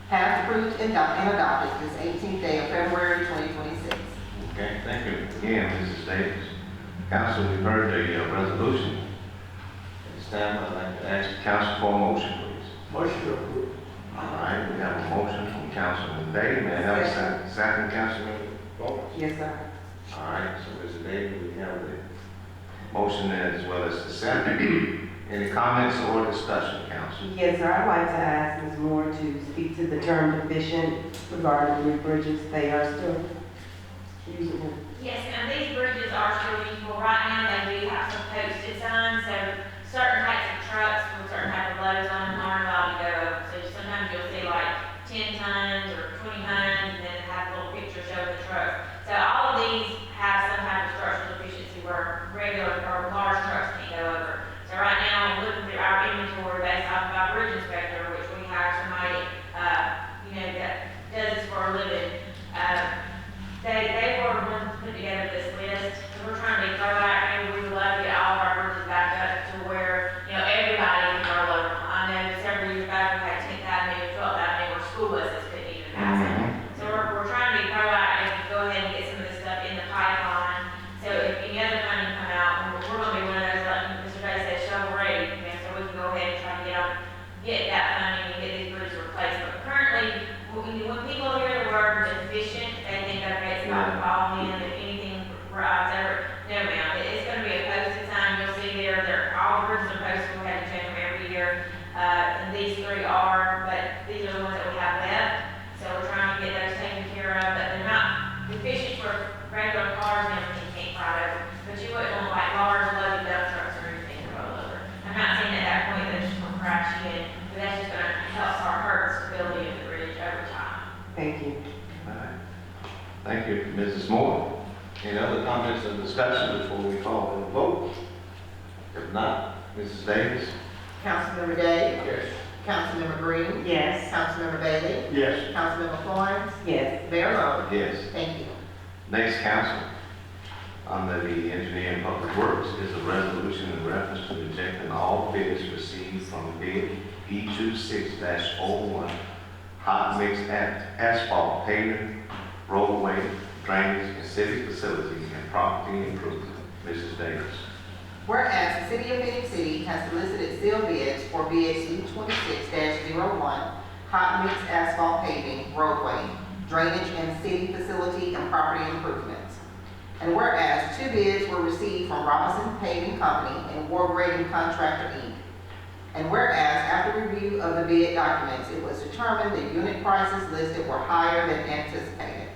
Passed, approved, and adopted this 18th day of February 2026. Okay, thank you again, Mrs. Davis. Council, we've heard the resolution. At this time, I'd like to ask the council for a motion, please. Motion to approve. All right, we have a motion from Councilman Day. May I have a second? Second, Councilman Florence? Yes, sir. All right, so Mr. Davis, we have the motion as well as the second. Any comments or discussion, council? Yes, sir. I'd like to ask Ms. Moore to speak to the term deficient regarding the bridges. They are still usable. Yes, and these bridges are still usable. Right now, they do have some posted signs, so certain types of trucks with certain type of loads on them aren't allowed to go over. So sometimes you'll see like 10 tons or 20 tons, and then it has a little picture showing the truck. So all of these have some type of structural deficiency where regular or large trucks can't go over. So right now, I'm looking through our inventory based off of our bridge inspector, which we hire somebody, that does this for a living. They were the ones that put together this list. So we're trying to be proactive. We would love to get all of our bridges back up to where, everybody can roll over. I know several years back, we had 10th Avenue, 12th Avenue, where school buses couldn't even pass it. So we're trying to be proactive, to go ahead and get some of this stuff in the pipeline. So if any other funding come out, we're going to be one of those, like Mr. Day said, shovel ready, so we can go ahead and try to get that funding and get these bridges replaced. But currently, when people hear the word deficient, they think, okay, it's about to fall in, if anything rides over. No, ma'am, it's going to be a posted sign. You'll see all the bridges are posted. We have to check them every year. And these 3 are, but these are the ones that we have left. So we're trying to get those taken care of, but they're not deficient for regular cars and everything can't ride over. But you wouldn't want like large loaded dump trucks or anything to roll over. I'm not saying at that point they're just going to crash in, but that's just going to help our hurt stability of the bridge over time. Thank you. All right. Thank you, Mrs. Moore. Any other comments or discussion before we call for the vote? If not, Mrs. Davis? Councilmember Day? Yes. Councilmember Green? Yes. Councilmember Bailey? Yes. Councilmember Florence? Yes. Mayor Lo? Yes. Thank you. Next, council, under the Engineering and Public Works, is a resolution in reference to rejecting all bids received from bid E26-01, hot mix asphalt paving, roadway, drainage, and civic facility and property improvement. Mrs. Davis. Whereas the City of Phenix City has solicited sealed bids for bids E26-01, hot mix asphalt paving, roadway, drainage, and city facility and property improvements. And whereas 2 bids were received from Robinson Paving Company and War Grading Contractor, Inc. And whereas after review of the bid documents, it was determined the unit prices listed were higher than anticipated.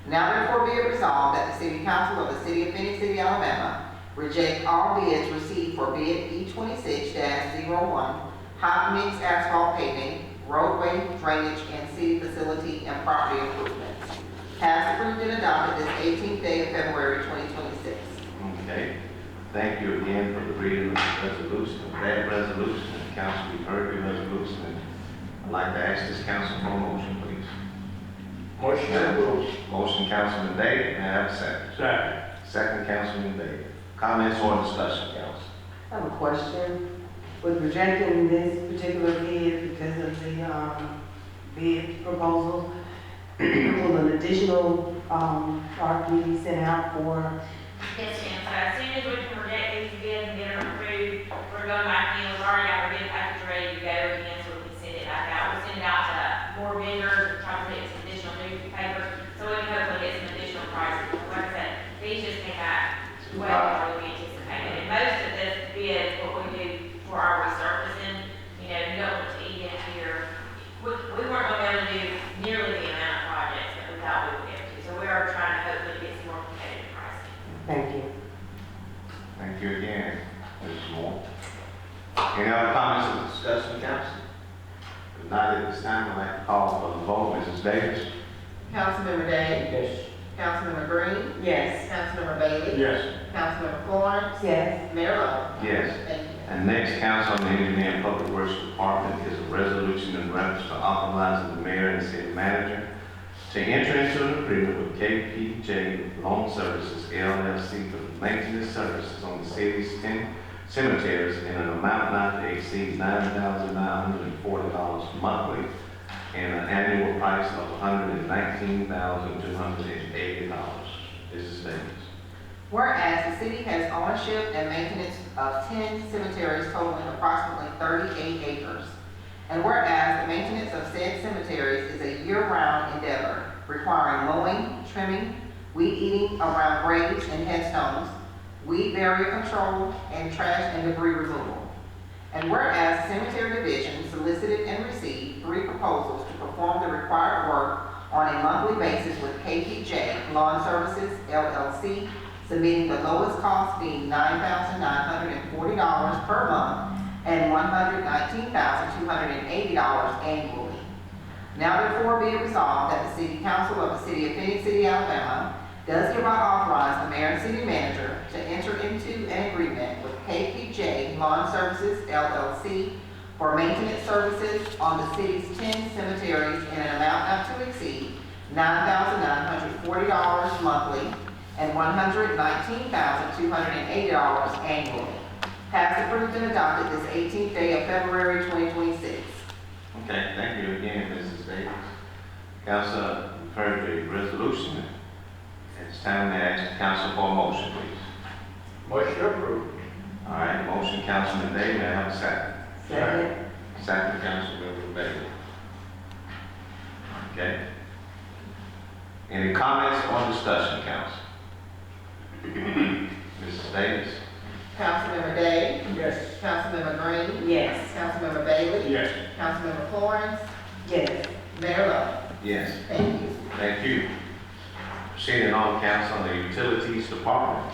Now therefore be it resolved that the City Council of the City of Phenix City, Alabama reject all bids received for bid E26-01, hot mix asphalt paving, roadway, drainage, and city facility and property improvements. Passed, approved, and adopted this 18th day of February 2026. Okay. Thank you again for the reading of the resolution. that resolution, and council, we've heard the resolution, and I'd like to ask this council for a motion, please. Motion approved. Motion, Councilman Day, may I have a second? Second. Second, Councilman Day. Comments or discussion, council? I have a question. With rejecting this particular bid because of the, bid proposal, will an additional, RFP be sent out for? Yes, ma'am, so as soon as we can reject these bids and get them approved, we're going back in, we've already got our bid package ready to go again, so we can send it back out. We'll send it out to more vendors, and try to get some additional newspapers, so we can hopefully get some additional prices. Like I said, these just came back way more than we anticipated. And most of this bid, what we do for our resurfacing, you know, you don't want to eat in here. We weren't going to be able to do nearly the amount of projects that we thought we would be able to, so we are trying to hopefully get some more competitive pricing. Thank you. Thank you again, Mrs. Moore. Any other comments or discussion, council? If not, at this time, I'd like to call for the vote. Mrs. Davis? Councilmember Day? Yes. Councilmember Green? Yes. Councilmember Bailey? Yes. Councilmember Florence? Yes. Mayor Lo? Yes. Thank you. And next, council on the Engineer and Public Works Department is a resolution in reference to authorizing the mayor and city manager to enter into an agreement with KPJ Loan Services LLC for the maintenance services on the city's 10 cemeteries in an amount not to exceed $9,940 monthly and an annual price of $119,280. Mrs. Davis. Whereas the city has ownership and maintenance of 10 cemeteries totaling approximately 38 acres. And whereas the maintenance of said cemeteries is a year-round endeavor requiring mowing, trimming, weed eating around graves and headstones, weed barrier control, and trash and debris removal. And whereas the cemetery division solicited and received 3 proposals to perform the required work on a monthly basis with KPJ Lawn Services LLC, submitting the lowest cost being $9,940 per month and $119,280 annually. Now therefore be it resolved that the City Council of the City of Phenix City, Alabama, does hereby authorize the mayor and city manager to enter into an agreement with KPJ Lawn Services LLC for maintenance services on the city's 10 cemeteries in an amount not to exceed $9,940 monthly and $119,280 annually. Passed, approved, and adopted this 18th day of February 2026. Okay, thank you again, Mrs. Davis. Council, you've heard the resolution. It's time to ask the council for a motion, please. Motion approved. All right, motion, Councilman Day, may I have a second? Second. Second, Councilmember Bailey. Okay. Any comments or discussion, council? Mrs. Davis? Councilmember Day? Yes. Councilmember Green? Yes. Councilmember Bailey? Yes. Councilmember Florence? Yes. Mayor Lo? Yes. Thank you. Thank you. Proceeding on, council, on the Utilities Department.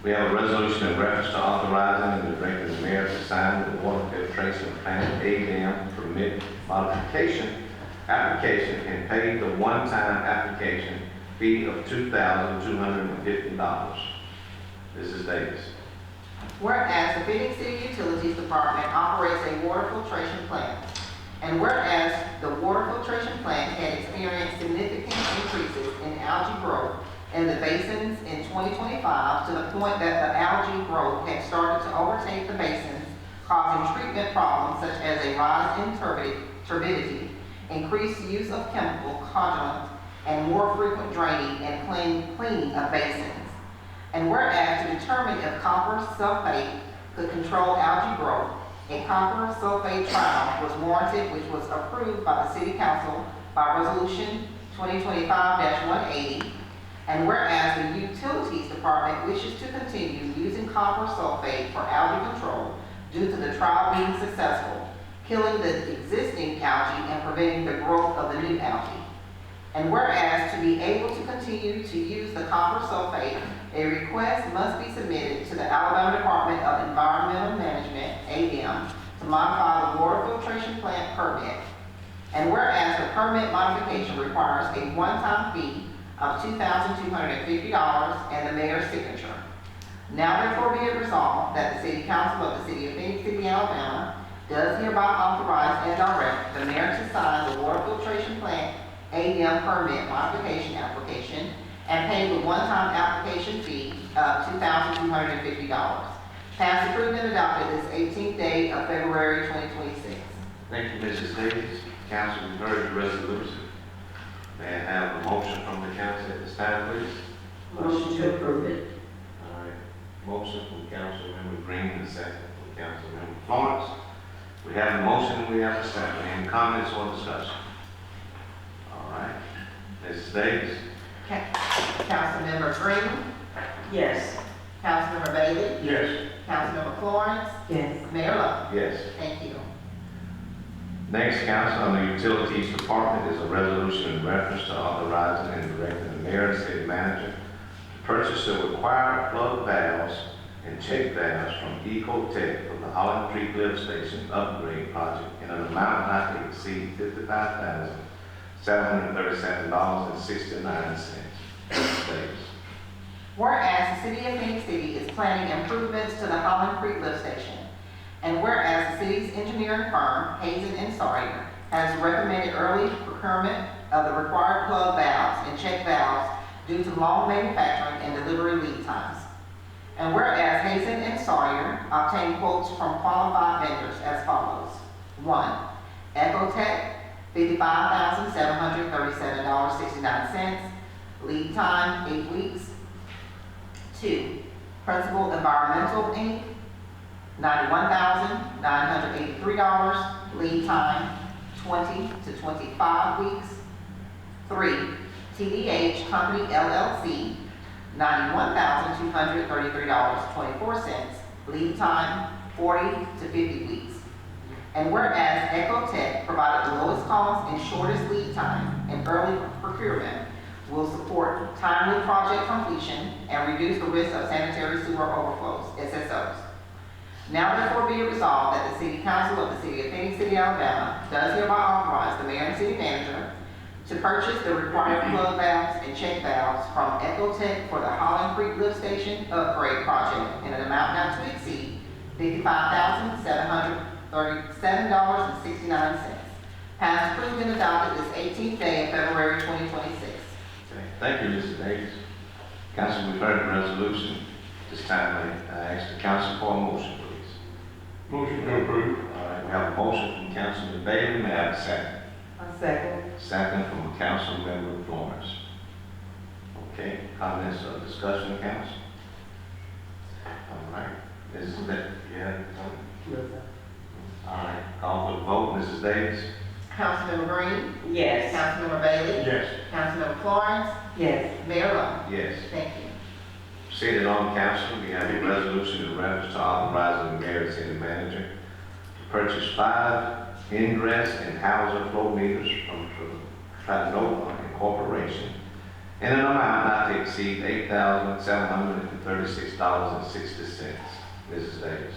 We have a resolution in reference to authorizing and directing the mayor to sign the water filtration plant ADM permit modification application and pay the one-time application fee of $2,250. Mrs. Davis. Whereas the Phenix City Utilities Department operates a water filtration plant, and whereas the water filtration plant had experienced significant increases in algae growth in the basins in 2025 to the point that the algae growth had started to overtake the basins, causing treatment problems such as a rise in turbidity, increased use of chemical congelants, and more frequent draining and cleaning of basins. And whereas to determine if copper sulfate could control algae growth, a copper sulfate trial was warranted, which was approved by the City Council by Resolution 2025-180. And whereas the Utilities Department wishes to continue using copper sulfate for algae control due to the trial being successful, killing the existing algae and preventing the growth of the new algae. And whereas to be able to continue to use the copper sulfate, a request must be submitted to the Alabama Department of Environmental Management, ADM, to modify the water filtration plant permit. And whereas the permit modification requires a one-time fee of $2,250 and the mayor's signature. Now therefore be it resolved that the City Council of the City of Phoenix City, Alabama, does hereby authorize and direct the mayor to sign the water filtration plant ADM permit modification application and pay the one-time application fee of $2,250. Passed, approved, and adopted this 18th day of February 2026. Thank you, Mrs. Davis. Council, you've heard the resolution. May I have a motion from the council at this time, please? Motion to approve it. All right, motion from Councilmember Green and a second from Councilmember Florence. We have a motion and we have a second. Any comments or discussion? All right, Mrs. Davis? Councilmember Green, Yes. Councilmember Bailey, Yes. Councilmember Florence, Yes. Mayor Lo. Yes. Thank you. Next, council, on the Utilities Department is a resolution in reference to authorizing and directing the mayor and city manager to purchase the required plug valves and check valves from Ecotech for the Holland Creek Lift Station upgrade project in an amount not to exceed $55,737.69. Davis. Whereas the City of Phoenix City is planning improvements to the Holland Creek Lift Station, and whereas the city's engineering firm, Hazen and Sawyer, has recommended early procurement of the required plug valves and check valves due to long manufacturing and delivery lead times. And whereas Hazen and Sawyer obtained quotes from qualified vendors as follows. 1. Ecotech, $55,737.69, lead time 8 weeks. 2. Principal Environmental Inc., $91,983, lead time 20 to 25 weeks. 3. TDH Company LLC, $91,233.24, lead time 40 to 50 weeks. And whereas Ecotech provided the lowest cost and shortest lead time and early procurement will support timely project completion and reduce the risk of sanitary sewer overflows, SSOs. Now therefore be it resolved that the City Council of the City of Phoenix City, Alabama, does hereby authorize the mayor and city manager to purchase the required plug valves and check valves from Ecotech for the Holland Creek Lift Station upgrade project in an amount not to exceed $55,737.69. Passed, approved, and adopted this 18th day of February 2026. Okay, thank you, Mr. Davis. Council, we've heard the resolution. This time, I ask the council for a motion, please. Motion to approve. All right, we have a motion from Councilman Bailey. May I have a second? A second. Second from Councilmember Florence. Okay, comments or discussion, council? All right, Mrs. Davis, you have something? Yes, sir. All right, call for the vote. Mrs. Davis? Councilmember Green, Yes. Councilmember Bailey, Yes. Councilmember Florence, Yes. Mayor Lo. Yes. Thank you. Seated on council, we have a resolution in reference to authorizing the mayor and city manager to purchase 5 ingress and houser flow meters from Trinova Incorporation in an amount not to exceed $8,736.60. Mrs. Davis.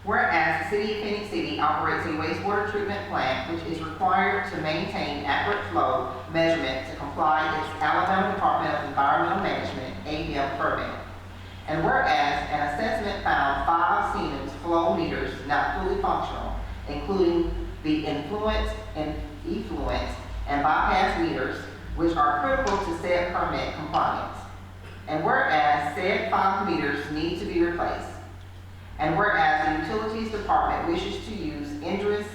Whereas the City of Phoenix City operates a wastewater treatment plant which is required to maintain accurate flow measurement to comply with its Alabama Department of Environmental Management ADM permit. And whereas an assessment found 5 Siemens flow meters not fully functional, including the influent and effluent and bypass meters, which are critical to said permit compliance. And whereas said 5 meters need to be replaced. And whereas the Utilities Department wishes to use Indris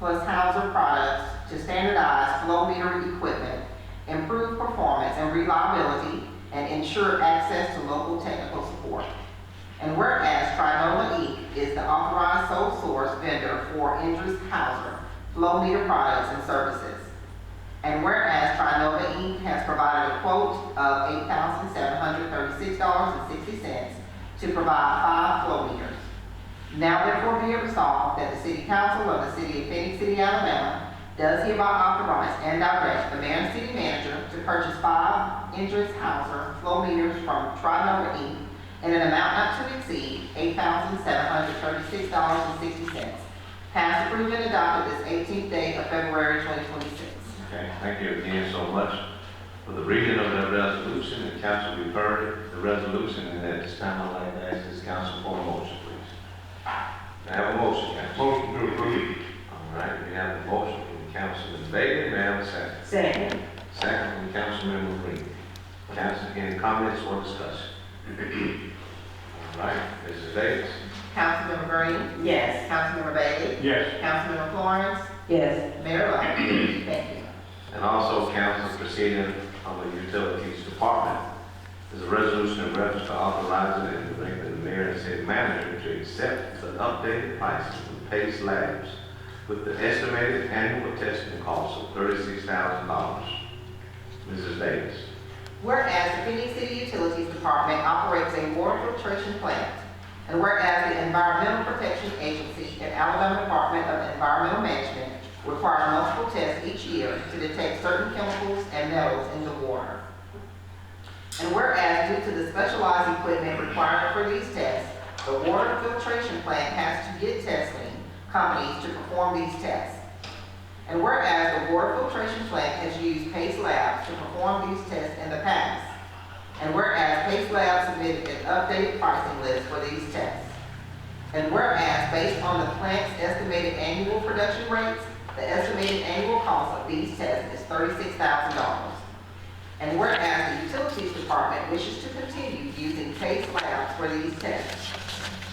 plus Hauser products to standardize flow meter equipment, improve performance and reliability, and ensure access to local technical support. And whereas Trinova Inc. is the authorized sole source vendor for Indris Hauser flow meter products and services. And whereas Trinova Inc. has provided a quote of $8,736.60 to provide 5 flow meters. Now therefore be it resolved that the City Council of the City of Phoenix City, Alabama, does hereby authorize and direct the mayor and city manager to purchase 5 Indris Hauser flow meters from Trinova Inc. in an amount not to exceed $8,736.60. Passed, approved, and adopted this 18th day of February 2026. Okay, thank you again so much. for the reading of the resolution. The council, we've heard the resolution, and at this time, I'd like to ask this council for a motion, please. May I have a motion, council? Motion to approve. All right, we have a motion from Councilman Bailey. May I have a second? Second. Second from Councilmember Green. Council, any comments or discussion? All right, Mrs. Davis. Councilmember Green. Yes. Councilmember Bailey. Yes. Councilmember Florence. Yes. Mayor Lo. Thank you. And also council proceeding on the Utilities Department. There's a resolution in reference to authorizing and directing the mayor and city manager to accept the updated prices from Pace Labs with the estimated annual testing cost of $36,000. Mrs. Davis. Whereas the Phoenix City Utilities Department operates a water filtration plant, and whereas the Environmental Protection Agency and Alabama Department of Environmental Management require multiple tests each year to detect certain chemicals and metals in the water. And whereas due to the specialized equipment required for these tests, the water filtration plant has to get testing companies to perform these tests. And whereas the water filtration plant has used Pace Labs to perform these tests in the past. And whereas Pace Labs submitted an updated pricing list for these tests. And whereas based on the plant's estimated annual production rates, the estimated annual cost of these tests is $36,000. And whereas the Utilities Department wishes to continue using Pace Labs for these tests.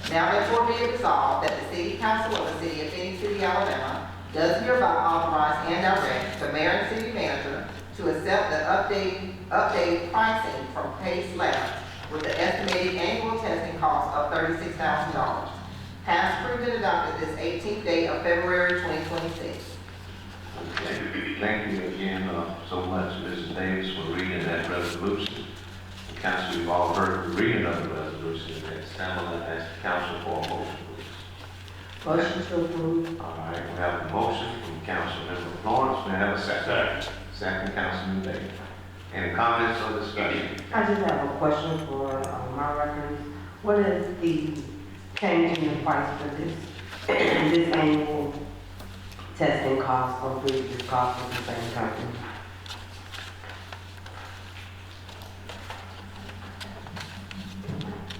Now therefore be it resolved that the City Council of the City of Phoenix City, Alabama does hereby authorize and direct the mayor and city manager to accept the updated pricing from Pace Labs with the estimated annual testing cost of $36,000. Passed, approved, and adopted this 18th day of February 2026. Okay. Thank you again so much, Mrs. Davis, for reading that resolution. The council, you've all heard the reading of the resolution. Next time, I'll ask the council for a motion, please. Motion to approve. All right, we have a motion from Councilmember Florence. May I have a second? Second, Councilman Davis. Any comments or discussion? I just have a question for my records. What is the change in the price for this, this annual testing cost or previous cost of the same company?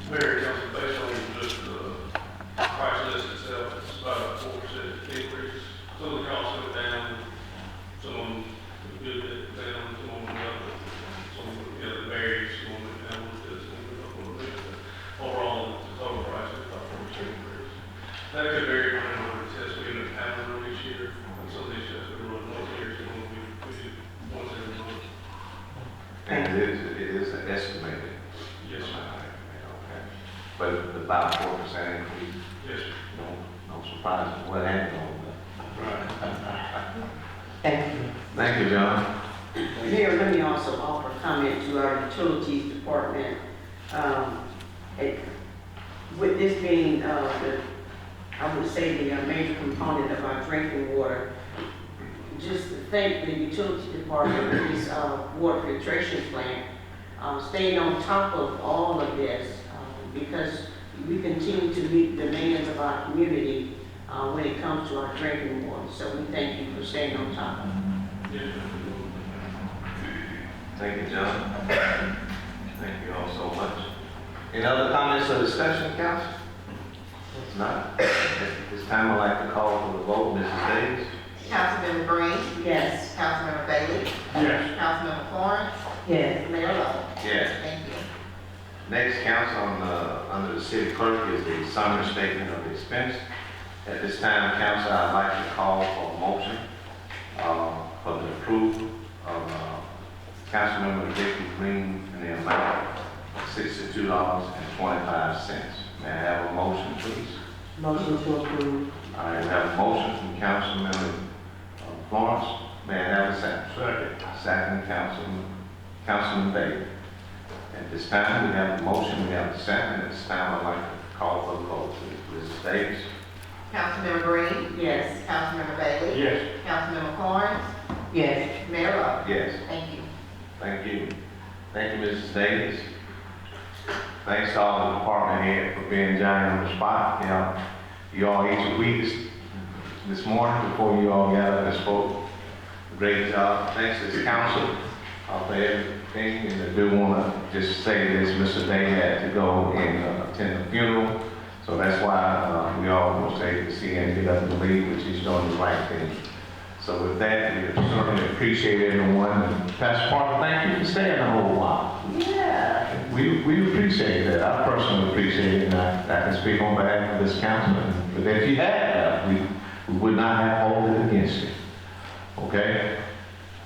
Very council, based on just the price list itself, it's about a 4% increase. Some of the costs went down, some of them good went down, some of them went up, some of them, the varies, some of them went down a little bit, some went up a little bit. But overall, the total price is about 4% increase. That could vary depending on the test we end up having each year. And some of these tests we run once a year, some of them we do once every month. And it is an estimated. Yes, sir. Okay. But about 4% increase, Yes, sir. no surprise what happened on that. Thank you. Thank you, John. Mayor, let me also offer comment to our utilities department. With this being, I would say the major component of our drinking water, just to thank the utility department for this water filtration plant, staying on top of all of this, because we continue to meet the demands of our community when it comes to our drinking water. So we thank you for staying on top of it. Yes, sir. Thank you, John. Thank you all so much. Any other comments or discussion, council? If not, at this time I'd like to call for the vote. Mrs. Davis? Councilmember Green. Yes. Councilmember Bailey. Yes. Councilmember Florence. Yes. Mayor Lo. Yes. Thank you. Next, council, under the city clerk is the summary statement of expense. At this time, council, I'd like to call for a motion for the approval of Councilmember Victor Green in the amount of $62.25. May I have a motion, please? Motion to approve. All right, we have a motion from Councilmember Florence. May I have a second? Second, Councilman Bailey. At this time, we have a motion, we have a second. At this time, I'd like to call for the vote. Mrs. Davis? Councilmember Green. Yes. Councilmember Bailey. Yes. Councilmember Florence. Yes. Mayor Lo. Yes. Thank you. Thank you. Thank you, Mrs. Davis. Thanks to all the department head for being giant on the spot. You all ate your weeks this morning before you all got up and spoke. Great job. Thanks to the council for everything, and I do want to just say this, Mr. Day had to go and attend the funeral, so that's why we all will say to see him get up and leave, which he's doing the right thing. So with that, we certainly appreciate everyone, and Pastor Parker, thank you for staying a whole while. Yeah. We appreciate that, I personally appreciate it, and I can speak on behalf of this council, but if you had, we would not have hold it against you, okay?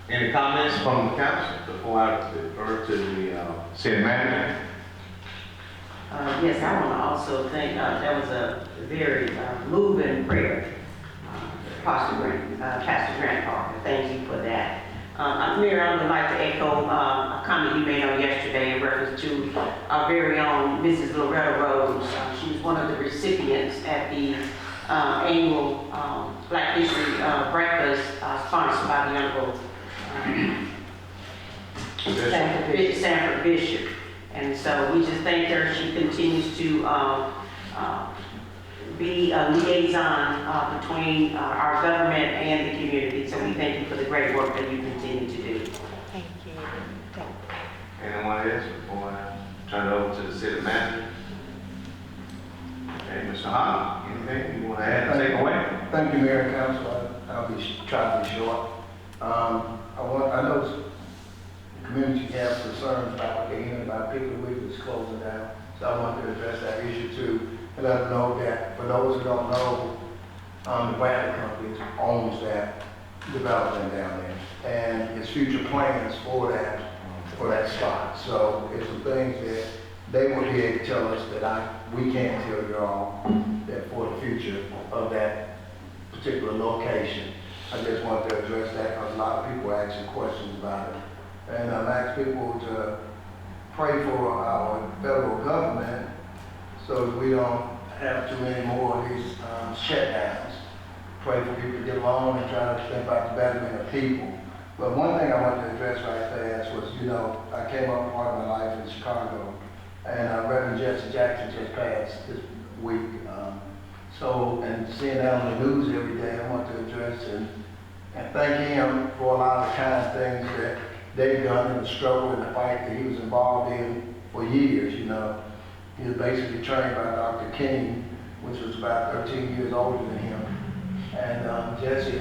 Any comments from the council before I refer to the city manager? Yes, I want to also thank, that was a very moving prayer. Pastor Grant Parker, thank you for that. Mayor, I would like to echo a comment you made on yesterday in reference to our very own Mrs. Loretta Rose. She was one of the recipients at the annual Black History Breakfast sponsored by the Honorable Sanford Bishop. And so we just thank her. She continues to be a liaison between our government and the community. So we thank you for the great work that you continue to do. Thank you. Anyone else before I turn it over to the city manager? Okay, Mr. Hahn, anything you want to add or take away? Thank you, Mayor and Council. I'll try to be short. I know the community has concerns about Gaines, about Piggly Wiggly's closing down. So I want to address that issue too, and let them know that for those who don't know, the Bradley Company owns that development down there, and its future plans for that spot. So it's some things that they will be able to tell us that we can't tell you all, that for the future of that particular location. I just want to address that because a lot of people are asking questions about it. And I've asked people to pray for our federal government so that we don't have too many more of these shutdowns. Pray for people to get along and try to think about the betterment of people. But one thing I want to address right fast was, I came up part of my life in Chicago, and Reverend Jesse Jackson just passed this week. And seeing that on the news every day, I want to address and thank him for a lot of kind things that they've done in the struggle and the fight that he was involved in for years. He was basically trained by Dr. King, which was about 13 years older than him. And Jesse,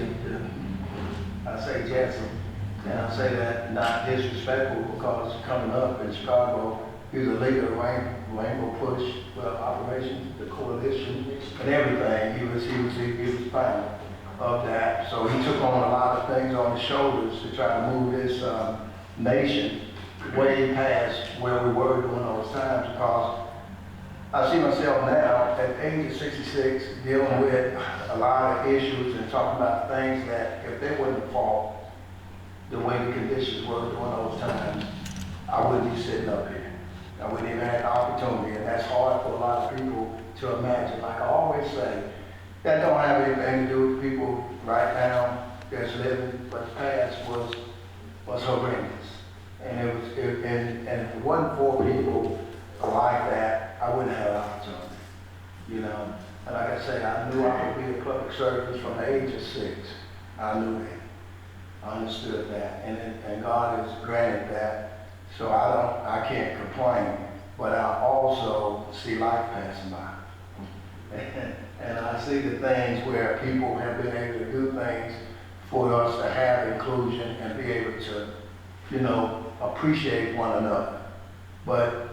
I say Jesse, and I say that not disrespectful because coming up in Chicago, he was a leader of Rainbow Push operations, the coalition, and everything. He was fine of that. So he took on a lot of things on his shoulders to try to move this nation way past where we were during those times, because I see myself now at the age of 66 dealing with a lot of issues and talking about things that if they wouldn't have fought the way the conditions were during those times, I wouldn't be sitting up here. I wouldn't even have the opportunity, and that's hard for a lot of people to imagine. Like I always say, that don't have anything to do with people right now that's living, but the past was horrendous. And if it wasn't for people like that, I wouldn't have an opportunity, And like I say, I knew I could be a public servant from the age of 6. I knew that. I understood that, and God has granted that. So I can't complain, but I also see life passing by. And I see the things where people have been able to do things for us to have inclusion and be able to, appreciate one another. But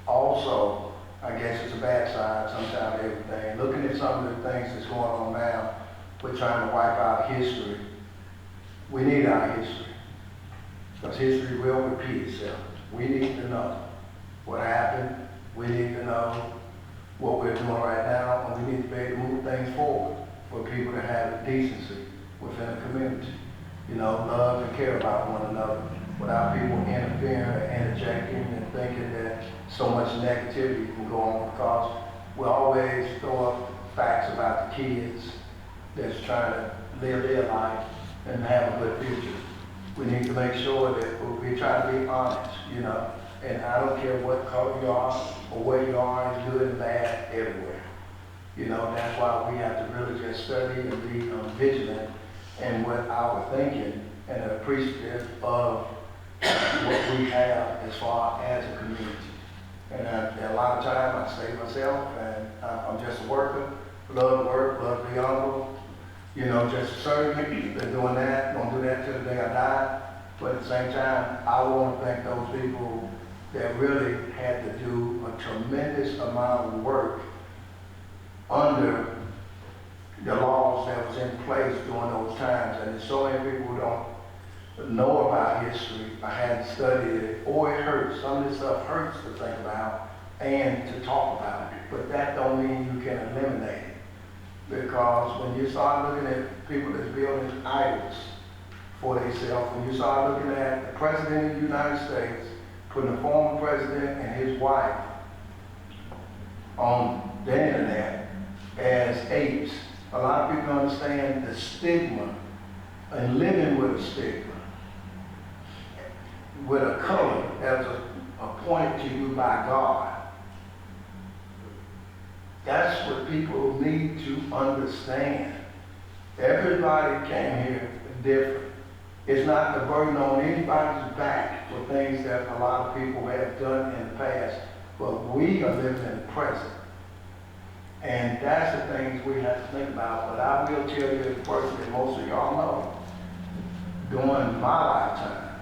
also, I guess it's a bad side sometimes, everything. Looking at some of the things that's going on now, we're trying to wipe out history. We need our history, because history will repeat itself. We need to know what happened. We need to know what we're doing right now, and we need to be able to move things forward for people to have decency within the community. Love and care about one another without people interfering or interjecting and thinking that so much negativity can go on, because we always throw up facts about the kids that's trying to live their life and have a good future. We need to make sure that we try to be honest, and I don't care what color you are or where you are, it's good and bad everywhere. That's why we have to really just study and be vigilant in what our thinking and appreciative of what we have as far as a community. And a lot of times I say myself, and I'm just a worker, love to work, love to be honorable, you know, just serving, been doing that, gonna do that till the day I die. But at the same time, I want to thank those people that really had to do a tremendous amount of work under the laws that was in place during those times. And there's so many people who don't know about history, I hadn't studied it, or it hurts. Some of this stuff hurts to think about and to talk about it. But that don't mean you can eliminate it. Because when you start looking at people that's building idols for themselves, when you start looking at the President of the United States, putting the former president and his wife on the internet as apes, a lot of people understand the stigma and living with a stigma, with a color that was appointed to you by God. That's what people need to understand. Everybody came here different. It's not the burden on anybody's back for things that a lot of people have done in the past, but we are living in the present. And that's the things we have to think about. But I will tell you the person that most of y'all know, during my lifetime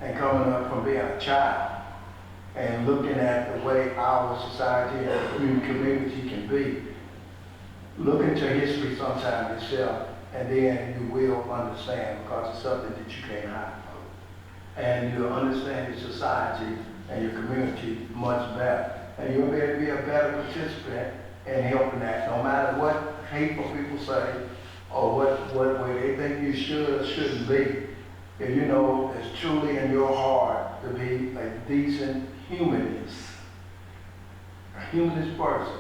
and coming up from being a child and looking at the way our society and community can be, look into history sometime yourself, and then you will understand, because it's something that you can't hide from. And you'll understand your society and your community much better. And you'll be able to be a better participant in helping that, no matter what hateful people say or what way they think you should or shouldn't be. If you know it's truly in your heart to be a decent humanist, a humanist person.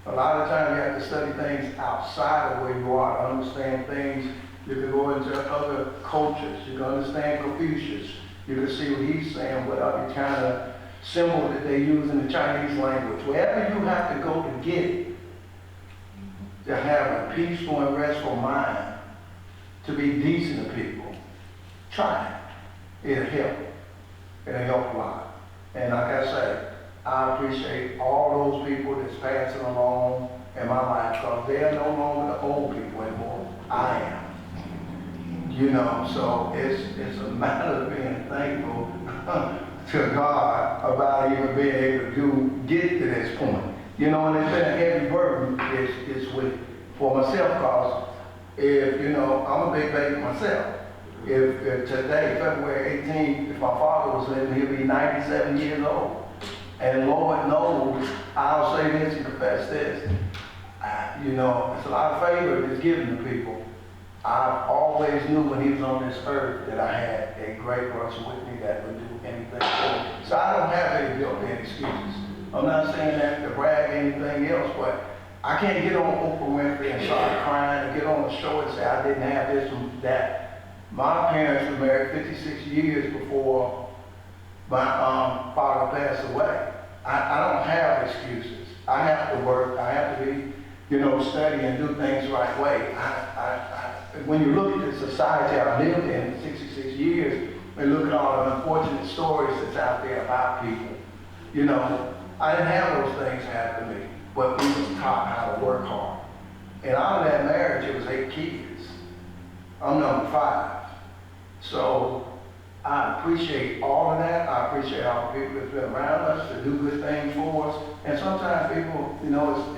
A lot of times you have to study things outside of where you are to understand things. You can go into other cultures. You can understand Confucius. You can see what he's saying, what other kind of symbol that they use in the Chinese language. Wherever you have to go to get it, to have a peaceful and restful mind, to be decent to people, try it. It'll help. It'll help a lot. And like I say, I appreciate all those people that's passing along in my life, because they're no longer the old people anymore. I am. You know, so it's a matter of being thankful to God about even being able to get to this point. You know, and it's been a heavy burden this week for myself, because if, you know, I'm a big baby myself. If today, February 18th, if my father was living, he'd be 97 years old. And Lord knows, I'll say this and confess this, you know, it's a lot of favor that's given to people. I always knew when he was on this earth that I had a great person with me that would do anything for me. So I don't have any built-in excuses. I'm not saying that to brag anything else, but I can't get on Oprah Winfrey and start crying and get on the show and say I didn't have this and that. My parents were married 56 years before my father passed away. I don't have excuses. I have to work. I have to be, you know, study and do things the right way. When you look at the society I lived in 66 years, and look at all the unfortunate stories that's out there about people, you know, I didn't have those things happen to me, but we was taught how to work hard. And out of that marriage, it was 8 kids. I'm number 5. So I appreciate all of that. I appreciate all the people that's been around us to do good things for us. And sometimes people, you know,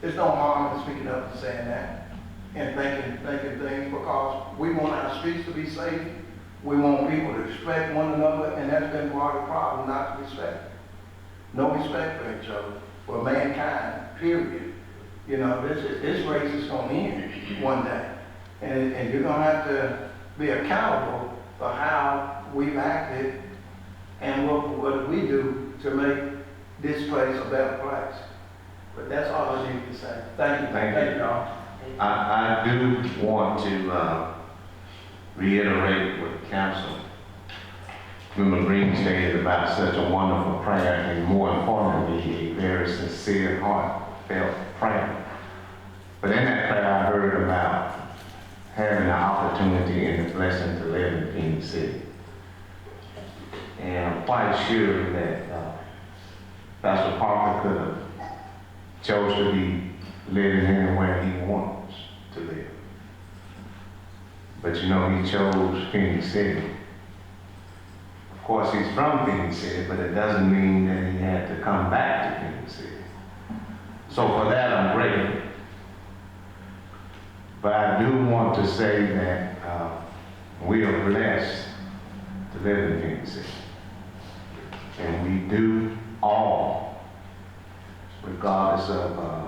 it's no harm in speaking up and saying that and thinking things, because we want our streets to be safe. We want people to respect one another, and that's been part of the problem, not to respect. No respect for each other, for mankind, period. You know, this race is going to end one day. And you're going to have to be accountable for how we've acted and what we do to make this place a better place. But that's all I need to say. Thank you. Thank you. Y'all. I do want to reiterate what Council Member Green stated about such a wonderful prayer, and more importantly, a very sincere, heartfelt prayer. But in that prayer, I heard about having the opportunity and the blessing to live in Phenix City. And I'm quite sure that Pastor Parker could have chose to be living anywhere he wants to live. But you know, he chose Phenix City. Of course, he's from Phenix City, but it doesn't mean that he had to come back to Phenix City. So for that, I'm grateful. But I do want to say that we are blessed to live in Phenix City. And we do all, regardless of,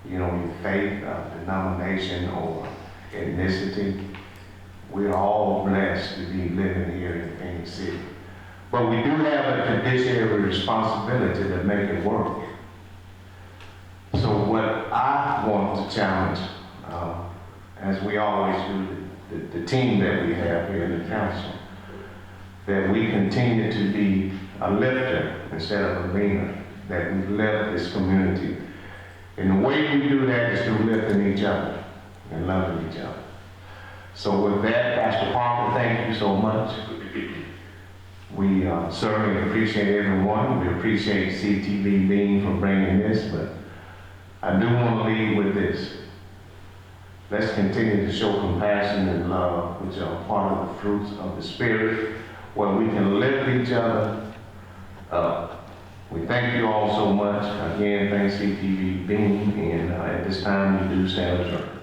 your faith, denomination, or ethnicity, we are all blessed to be living here in Phenix City. But we do have a fiduciary responsibility to make it work. So what I want to challenge, as we always do, the team that we have here in the council, that we continue to be a lifter instead of a leaner, that we lift this community. And the way we do that is through lifting each other and loving each other. So with that, Pastor Parker, thank you so much. We certainly appreciate everyone. We appreciate CTV Bean for bringing this, but I do want to leave with this. Let's continue to show compassion and love, which are part of the fruits of the Spirit, where we can lift each other up. We thank you all so much. Again, thanks CTV Bean, and at this time we do stand adjourned.